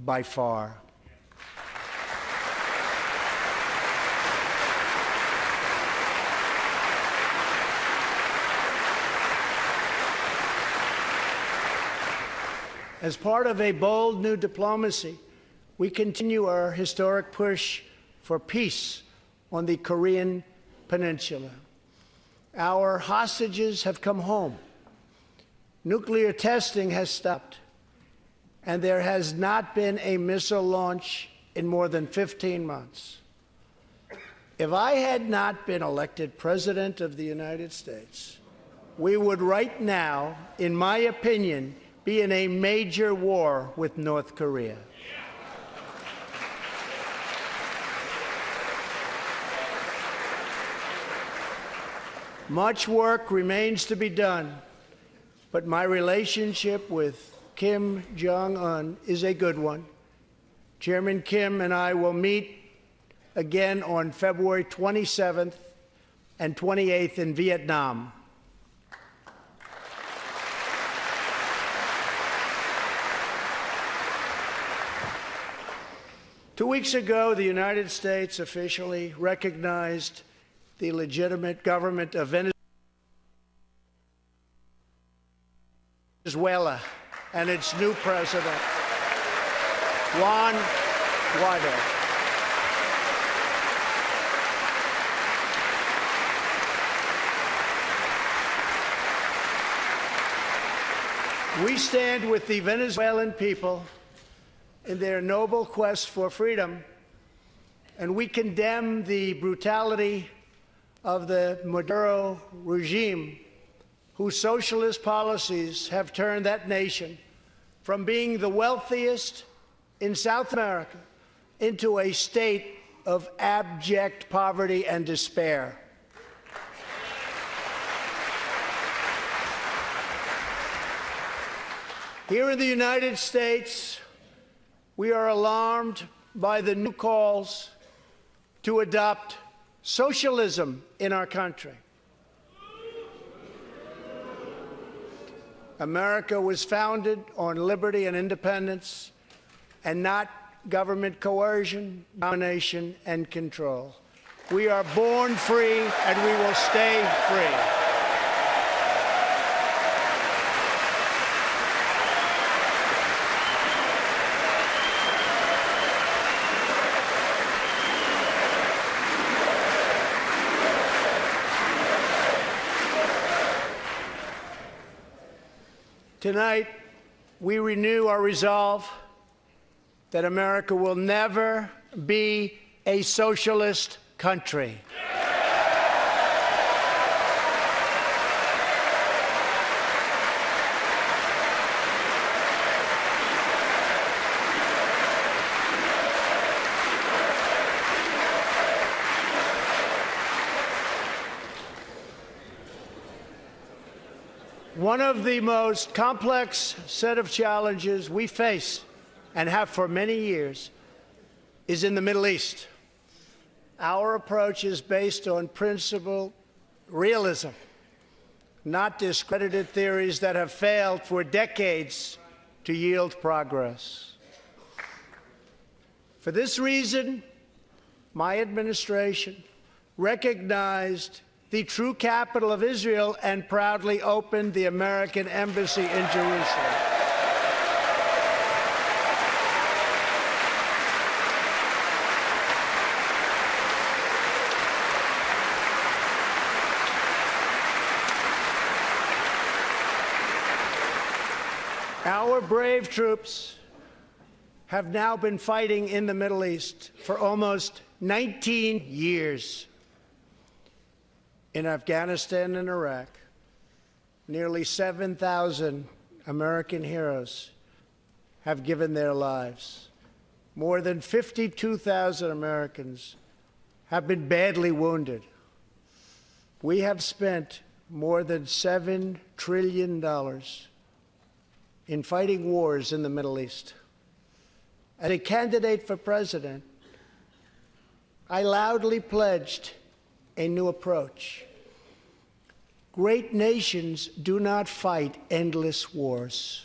A: by far. As part of a bold new diplomacy, we continue our historic push for peace on the Korean Peninsula. Our hostages have come home. Nuclear testing has stopped, and there has not been a missile launch in more than 15 months. If I had not been elected President of the United States, we would right now, in my opinion, be in a major war with North Korea. Much work remains to be done, but my relationship with Kim Jong-un is a good one. Chairman Kim and I will meet again on February 27th and 28th in Vietnam. Two weeks ago, the United States officially recognized the legitimate government of Venezuela and its new president, Juan Guaido. We stand with the Venezuelan people in their noble quest for freedom, and we condemn the brutality of the Maduro regime, whose socialist policies have turned that nation from being the wealthiest in South America into a state of abject poverty and despair. Here in the United States, we are alarmed by the new calls to adopt socialism in our country. America was founded on liberty and independence, and not government coercion, domination, and control. We are born free, and we will stay free. Tonight, we renew our resolve that America will never be a socialist country. One of the most complex set of challenges we face, and have for many years, is in the Middle East. Our approach is based on principled realism, not discredited theories that have failed for decades to yield progress. For this reason, my administration recognized the true capital of Israel and proudly opened the American embassy in Jerusalem. Our brave troops have now been fighting in the Middle East for almost 19 years. In Afghanistan and Iraq, nearly 7,000 American heroes have given their lives. More than 52,000 Americans have been badly wounded. We have spent more than $7 trillion in fighting wars in the Middle East. As a candidate for president, I loudly pledged a new approach. Great nations do not fight endless wars.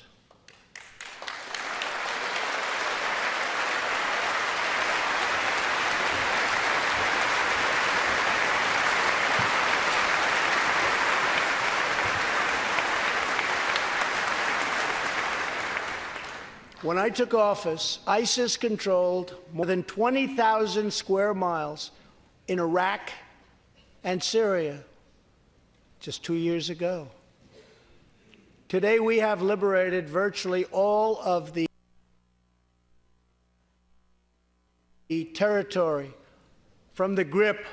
A: When I took office, ISIS controlled more than 20,000 square miles in Iraq and Syria just 2 years ago. Today, we have liberated virtually all of the territory from the grip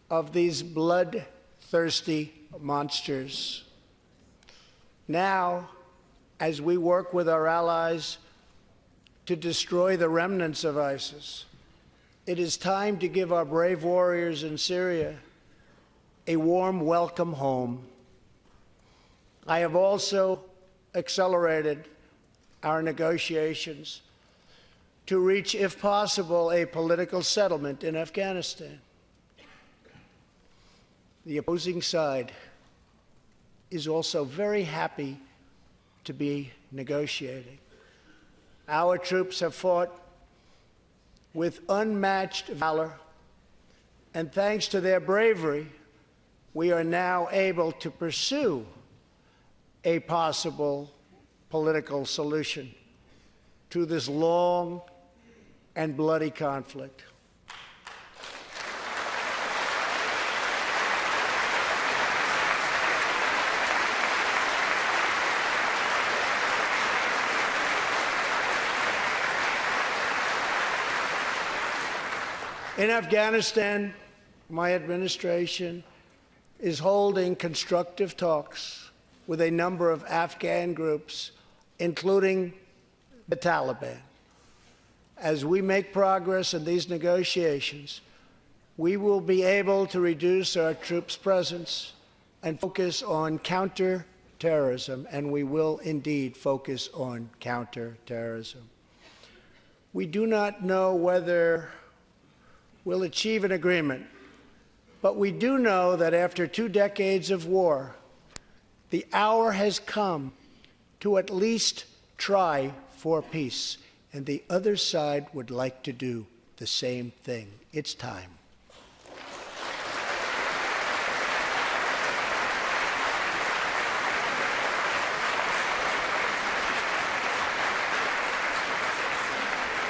A: of these bloodthirsty monsters. Now, as we work with our allies to destroy the remnants of ISIS, it is time to give our brave warriors in Syria a warm welcome home. I have also accelerated our negotiations to reach, if possible, a political settlement in Afghanistan. The opposing side is also very happy to be negotiating. Our troops have fought with unmatched valor, and thanks to their bravery, we are now able to pursue a possible political solution to this long and bloody conflict. In Afghanistan, my administration is holding constructive talks with a number of Afghan groups, including the Taliban. As we make progress in these negotiations, we will be able to reduce our troops' presence and focus on counterterrorism, and we will indeed focus on counterterrorism. We do not know whether we'll achieve an agreement, but we do know that after 2 decades of war, the hour has come to at least try for peace, and the other side would like to do the same thing. It's time.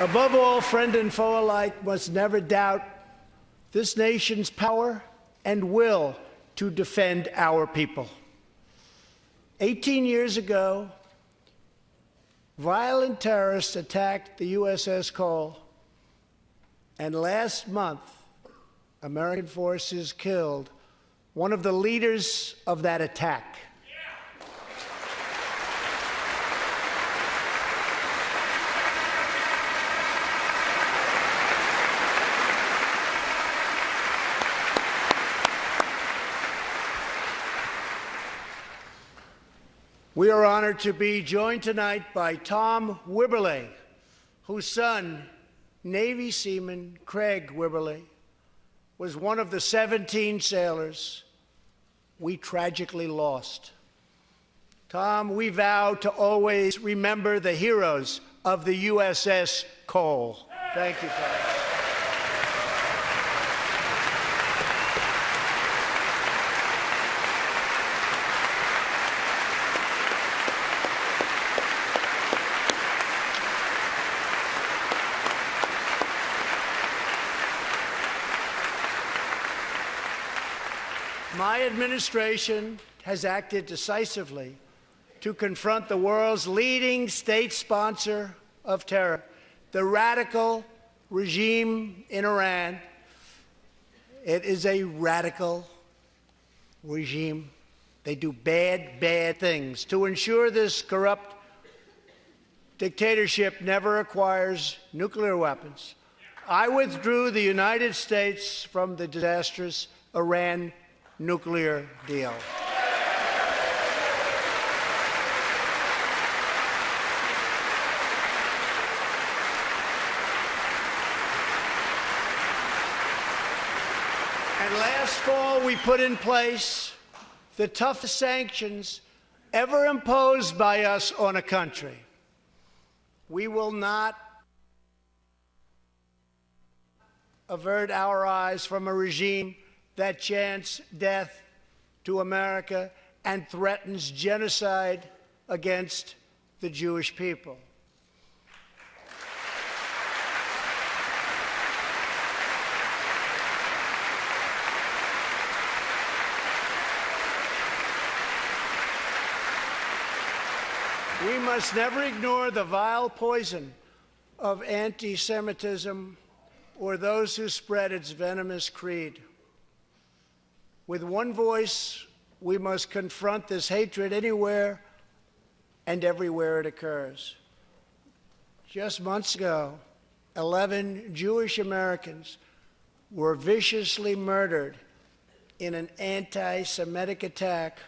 A: Above all, friend and foe alike must never doubt this nation's power and will to defend our people. 18 years ago, violent terrorists attacked the USS Cole, and last month, American forces killed one of the leaders of that attack. We are honored to be joined tonight by Tom Wibberley, whose son, Navy seaman Craig Wibberley, was one of the 17 sailors we tragically lost. Tom, we vow to always remember the heroes of the USS Cole. Thank you, Tom. My administration has acted decisively to confront the world's leading state sponsor of terror, the radical regime in Iran. It is a radical regime. They do bad, bad things. To ensure this corrupt dictatorship never acquires nuclear weapons, I withdrew the United States from the disastrous Iran nuclear deal. And last fall, we put in place the toughest sanctions ever imposed by us on a country. We will not avert our eyes from a regime that chants death to America and threatens genocide against the Jewish people. We must never ignore the vile poison of anti-Semitism or those who spread its venomous creed. With one voice, we must confront this hatred anywhere and everywhere it occurs. Just months ago, 11 Jewish Americans were viciously murdered in an anti-Semitic attack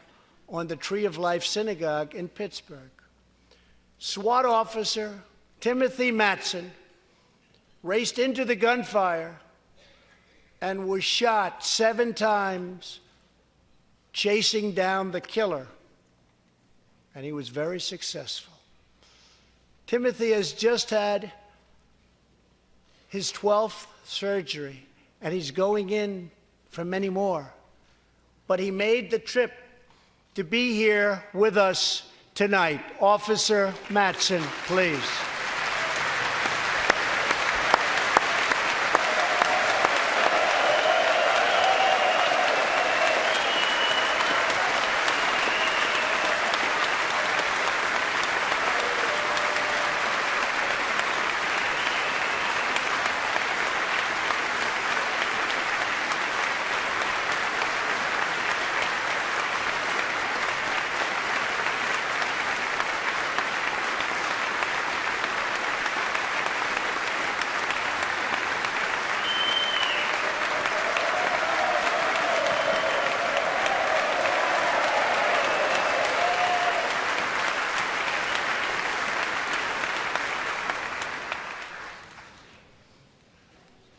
A: on the Tree of Life Synagogue in Pittsburgh. SWAT officer Timothy Matson raced into the gunfire and was shot 7 times chasing down the killer, and he was very successful. Timothy has just had his 12th surgery, and he's going in for many more. But he made the trip to be here with us tonight. Officer Matson, please.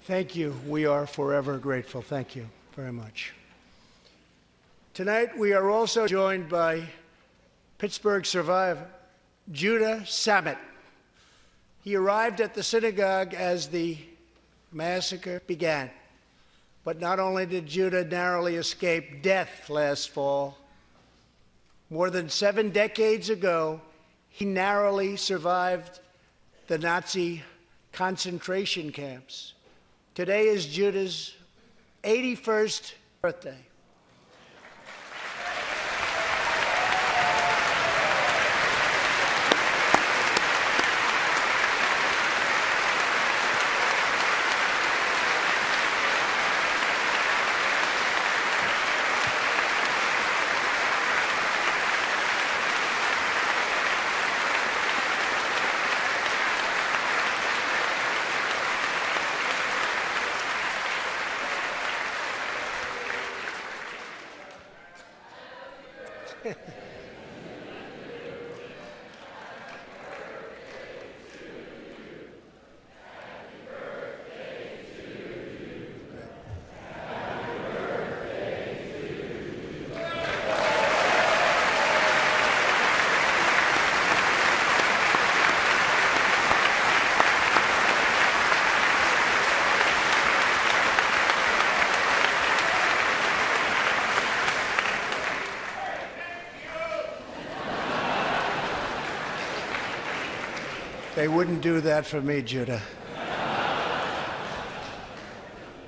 A: Thank you. We are forever grateful. Thank you very much. Tonight, we are also joined by Pittsburgh survivor, Judah Samet. He arrived at the synagogue as the massacre began. But not only did Judah narrowly escape death last fall, more than 7 decades ago, he narrowly survived the Nazi concentration camps. Today is Judah's 81st birthday. They wouldn't do that for me, Judah.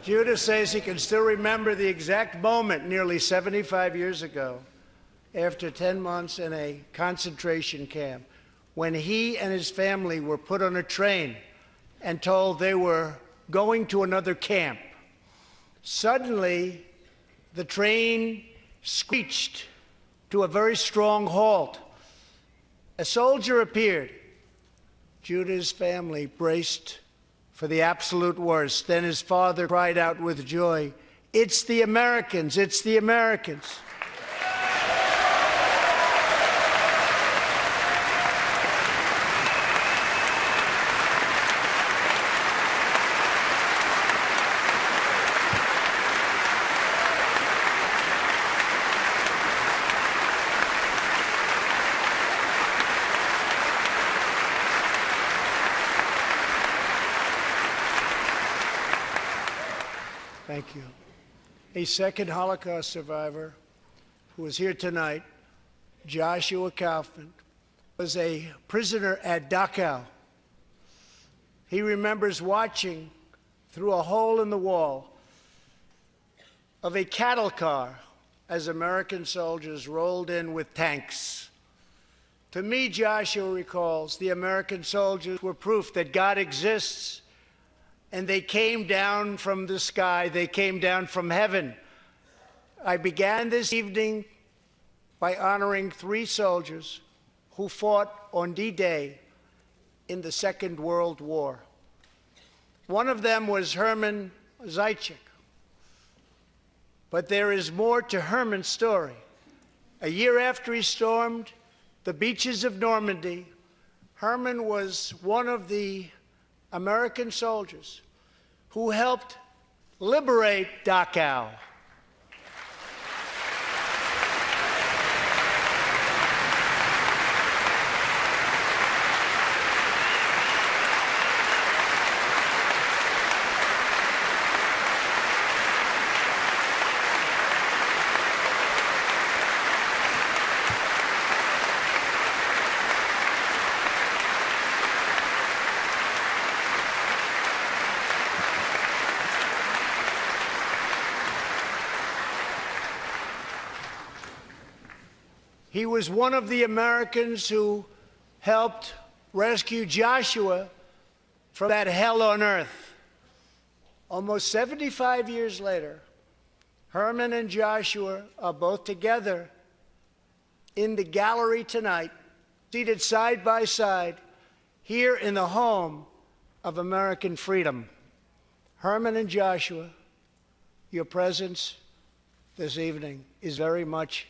A: Judah says he can still remember the exact moment nearly 75 years ago, after 10 months in a concentration camp, when he and his family were put on a train and told they were going to another camp. Suddenly, the train screeched to a very strong halt. A soldier appeared. Judah's family braced for the absolute worst. Then his father cried out with joy, "It's the Americans! It's the Americans!" Thank you. A second Holocaust survivor who is here tonight, Joshua Kaufman, was a prisoner at Dachau. He remembers watching through a hole in the wall of a cattle car as American soldiers rolled in with tanks To me, Joshua recalls, the American soldiers were proof that God exists, and they came down from the sky. They came down from heaven. I began this evening by honoring 3 soldiers who fought on D-Day in the Second World War. One of them was Herman Zaitchik. But there is more to Herman's story. A year after he stormed the beaches of Normandy, Herman was one of the American soldiers who helped liberate Dachau. He was one of the Americans who helped rescue Joshua from that hell on earth. Almost 75 years later, Herman and Joshua are both together in the gallery tonight, seated side by side, here in the home of American freedom. Herman and Joshua, your presence this evening is very much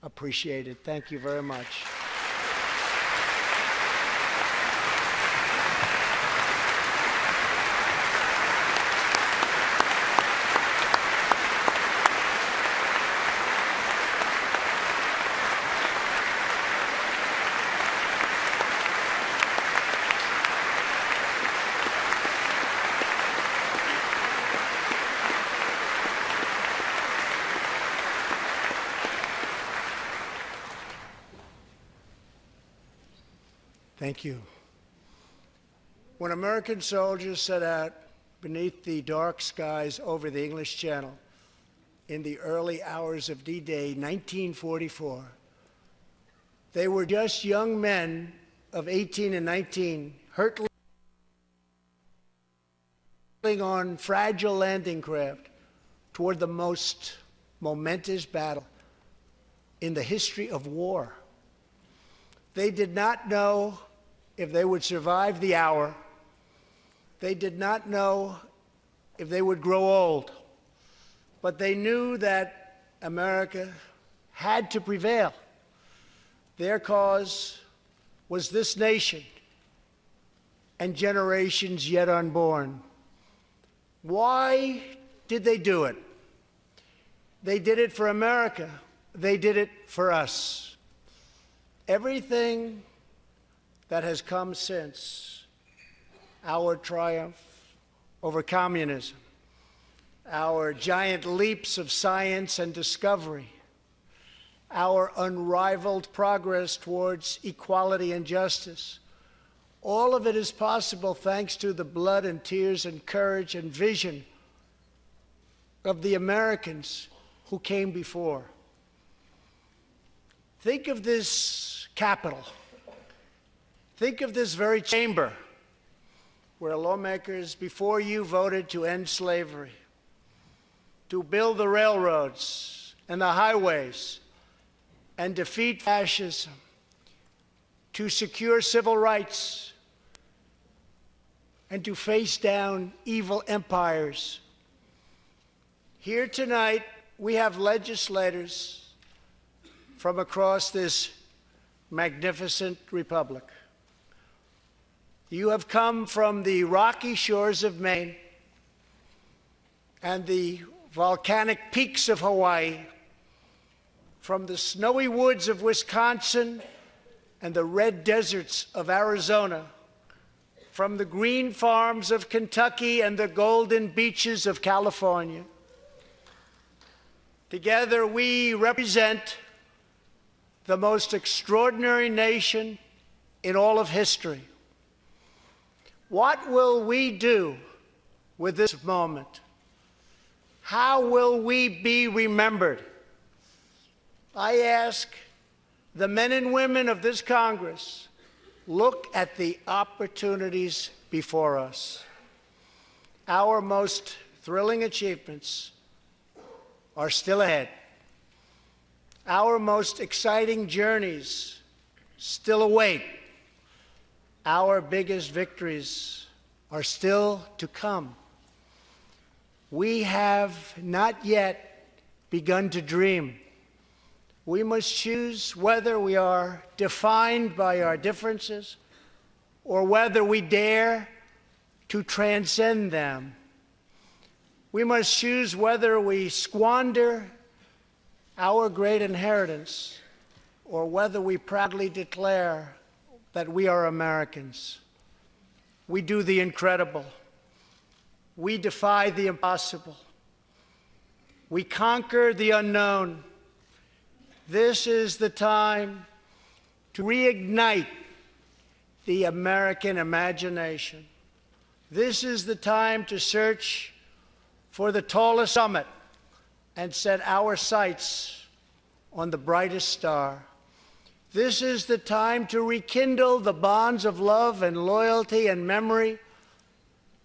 A: appreciated. Thank you very much. Thank you. When American soldiers set out beneath the dark skies over the English Channel in the early hours of D-Day, 1944, they were just young men of 18 and 19, hurtling on fragile landing craft toward the most momentous battle in the history of war. They did not know if they would survive the hour. They did not know if they would grow old. But they knew that America had to prevail. Their cause was this nation and generations yet unborn. Why did they do it? They did it for America. They did it for us. Everything that has come since our triumph over communism, our giant leaps of science and discovery, our unrivaled progress towards equality and justice, all of it is possible thanks to the blood and tears and courage and vision of the Americans who came before. Think of this Capitol. Think of this very chamber where lawmakers before you voted to end slavery, to build the railroads and the highways, and defeat fascism, to secure civil rights, and to face down evil empires. Here tonight, we have legislators from across this magnificent republic. You have come from the rocky shores of Maine and the volcanic peaks of Hawaii, from the snowy woods of Wisconsin and the red deserts of Arizona, from the green farms of Kentucky and the golden beaches of California. Together, we represent the most extraordinary nation in all of history. What will we do with this moment? How will we be remembered? I ask the men and women of this Congress look at the opportunities before us. Our most thrilling achievements are still ahead. Our most exciting journeys still await. Our biggest victories are still to come. We have not yet begun to dream. We must choose whether we are defined by our differences or whether we dare to transcend them. We must choose whether we squander our great inheritance or whether we proudly declare that we are Americans. We do the incredible. We defy the impossible. We conquer the unknown. This is the time to reignite the American imagination. This is the time to search for the tallest summit and set our sights on the brightest star. This is the time to rekindle the bonds of love and loyalty and memory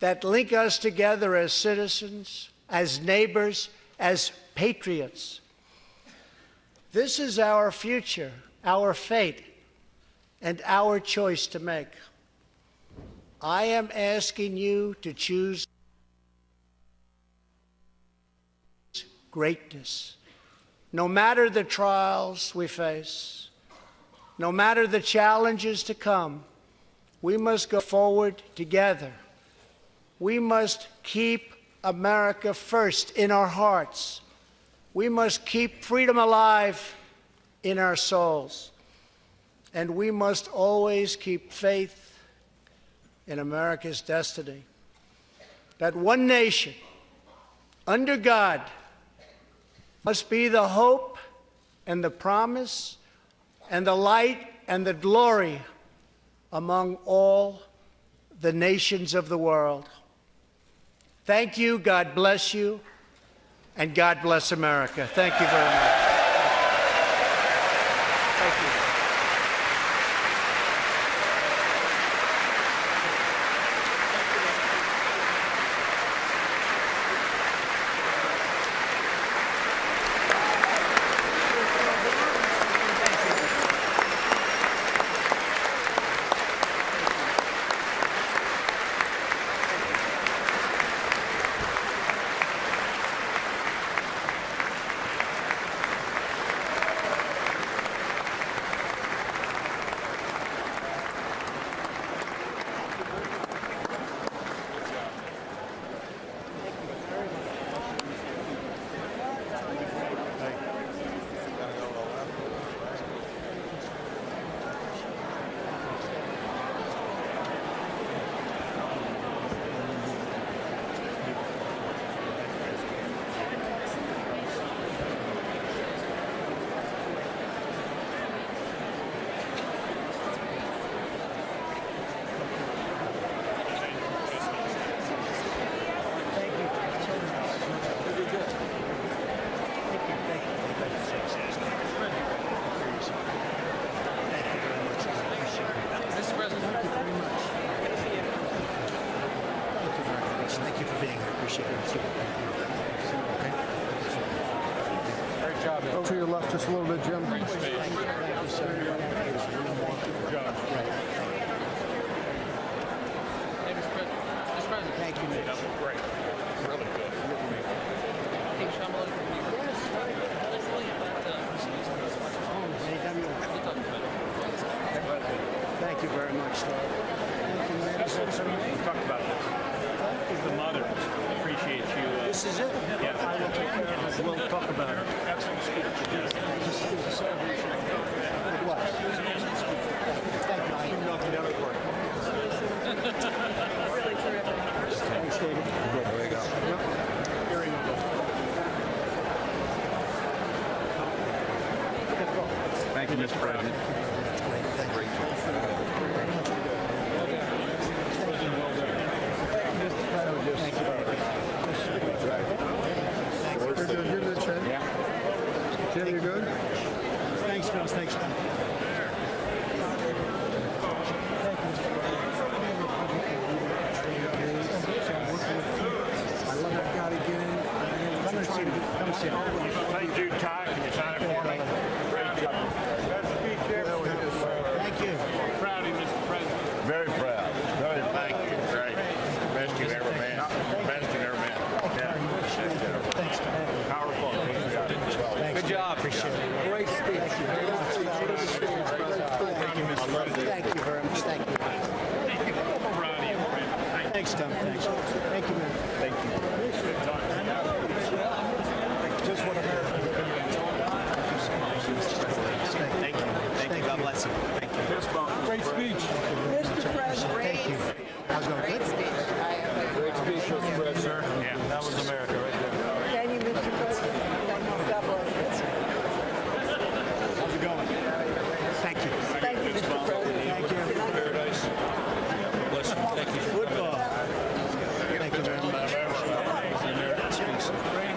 A: that link us together as citizens, as neighbors, as patriots. This is our future, our fate, and our choice to make. I am asking you to choose greatness. No matter the trials we face, no matter the challenges to come, we must go forward together. We must keep America first in our hearts. We must keep freedom alive in our souls. And we must always keep faith in America's destiny. That one nation, under God, must be the hope and the promise and the light and the glory among all the nations of the world. Thank you, God bless you, and God bless America. Thank you very much. Thank you.
B: To your left just a little bit, Jim.
C: Thank you, sir. Mr. President.
A: Thank you, Mitch.
C: That was great. Really good. Hey, Shyamalan,
A: Thank you very much, sir.
C: Let's talk about the mothers. Appreciate you.
A: This is it.
C: Yeah.
A: I will take care of it. We'll talk about it.
C: Excellent speech.
A: It was. Thank you. Keep knocking down the court. Thanks, David.
B: There you go.
A: Hearing you.
B: Thank you, Mr. President. You're good, Jim? Yeah. Jim, you good?
A: Thanks, Phil. Thanks, man.
C: Thank you, Ty. Can you sign it for me? Great job. Best speech ever.
A: Thank you.
C: Proud of you, Mr. President.
B: Very proud. Very proud.
C: Thank you. Great. Best you've ever been. Best you've ever been. Yeah.
A: Thanks.
C: Powerful.
D: Good job. Appreciate it. Great speech.
A: Thank you very much. Thank you.
C: Proud of you, friend.
A: Thanks, Tom. Thanks. Thank you, man.
C: Thank you.
A: Just what America.
D: Thank you. Thank you. God bless you. Thank you.
C: Great speech.
E: Mr. President.
A: Thank you. How's it going?
E: Great speech.
C: Great speech, Mr. President, sir. Yeah, that was America right there.
E: Thank you, Mr. President. God bless you.
C: How's it going?
A: Thank you.
E: Thank you, Mr. President.
A: Thank you.
C: Paradise. Bless you. Thank you.
A: Football. Thank you very much.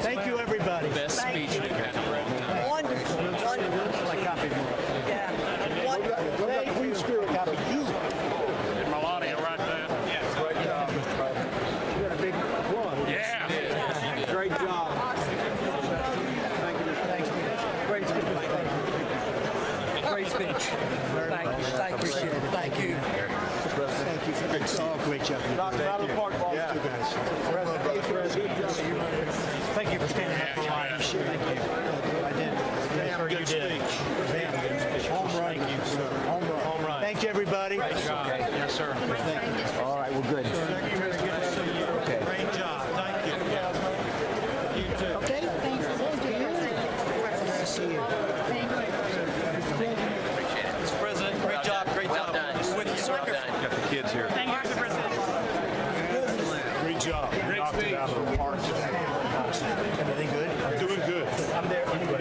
A: Thank you, everybody.
D: Best speech you've had in a long time.
E: Wonderful. Wonderful.
A: I copied more.
E: Yeah. Wonderful.
A: Queen Spirit copied you.
C: Melania right there.
A: Great job, Mr. President. You got a big one.
C: Yeah.
A: Great job. Thanks, man. Great speech.
D: Great speech.
E: Thank you. Thank you.
A: Appreciate it. Thank you. Thank you for the great job.
C: Knocked it out of the park, boss.
A: You guys. Thank you for standing up for life. Thank you. I did.
C: Damn good speech.
A: Home run. Thank you, sir. Home run. Thank you, everybody.
D: Yes, sir.
A: All right, we're good.
C: Great job. Thank you. You too.
E: Okay, thanks. Thank you.
A: Nice to see you.
D: Mr. President, great job. Great job. We're with you, sir.
B: Got the kids here.
C: Great job. Knocked it out of the park.
A: Everything good?
C: Doing good.
A: I'm there anyway.
C: All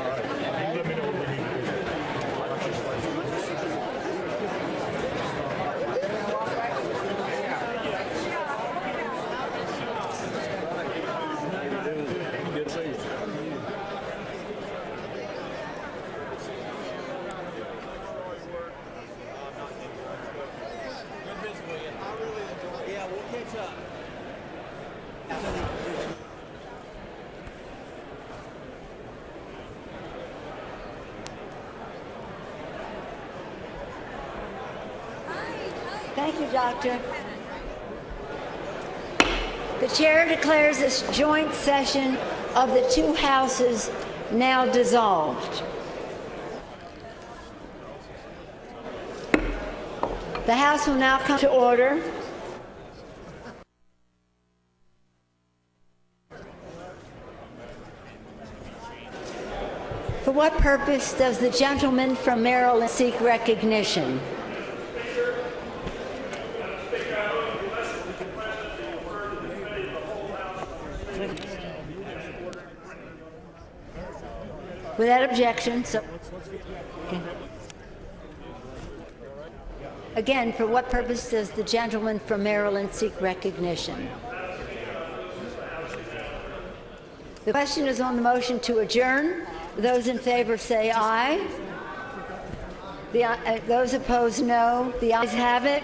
C: right. You let me know what we need to do. Good faith.
D: Yeah, we'll catch up.
F: Thank you, Doctor. The chair declares this joint session of the two houses now dissolved. The House will now come to order. For what purpose does the gentleman from Maryland seek recognition? Without objection, so again, for what purpose does the gentleman from Maryland seek recognition? The question is on the motion to adjourn. Those in favor say aye. Those opposed, no. The ayes have it.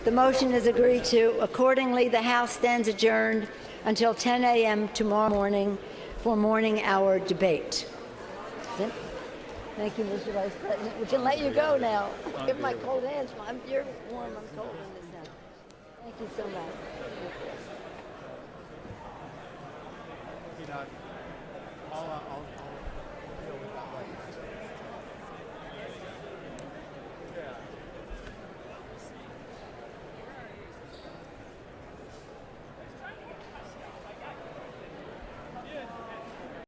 F: The motion is agreed to. Accordingly, the House stands adjourned until 10 a.m. tomorrow morning for morning hour debate. Thank you, Mr. Vice President. We can let you go now. Give my cold hands. You're warm. I'm cold in this house. Thank you so much.
D: Thank you, Doc.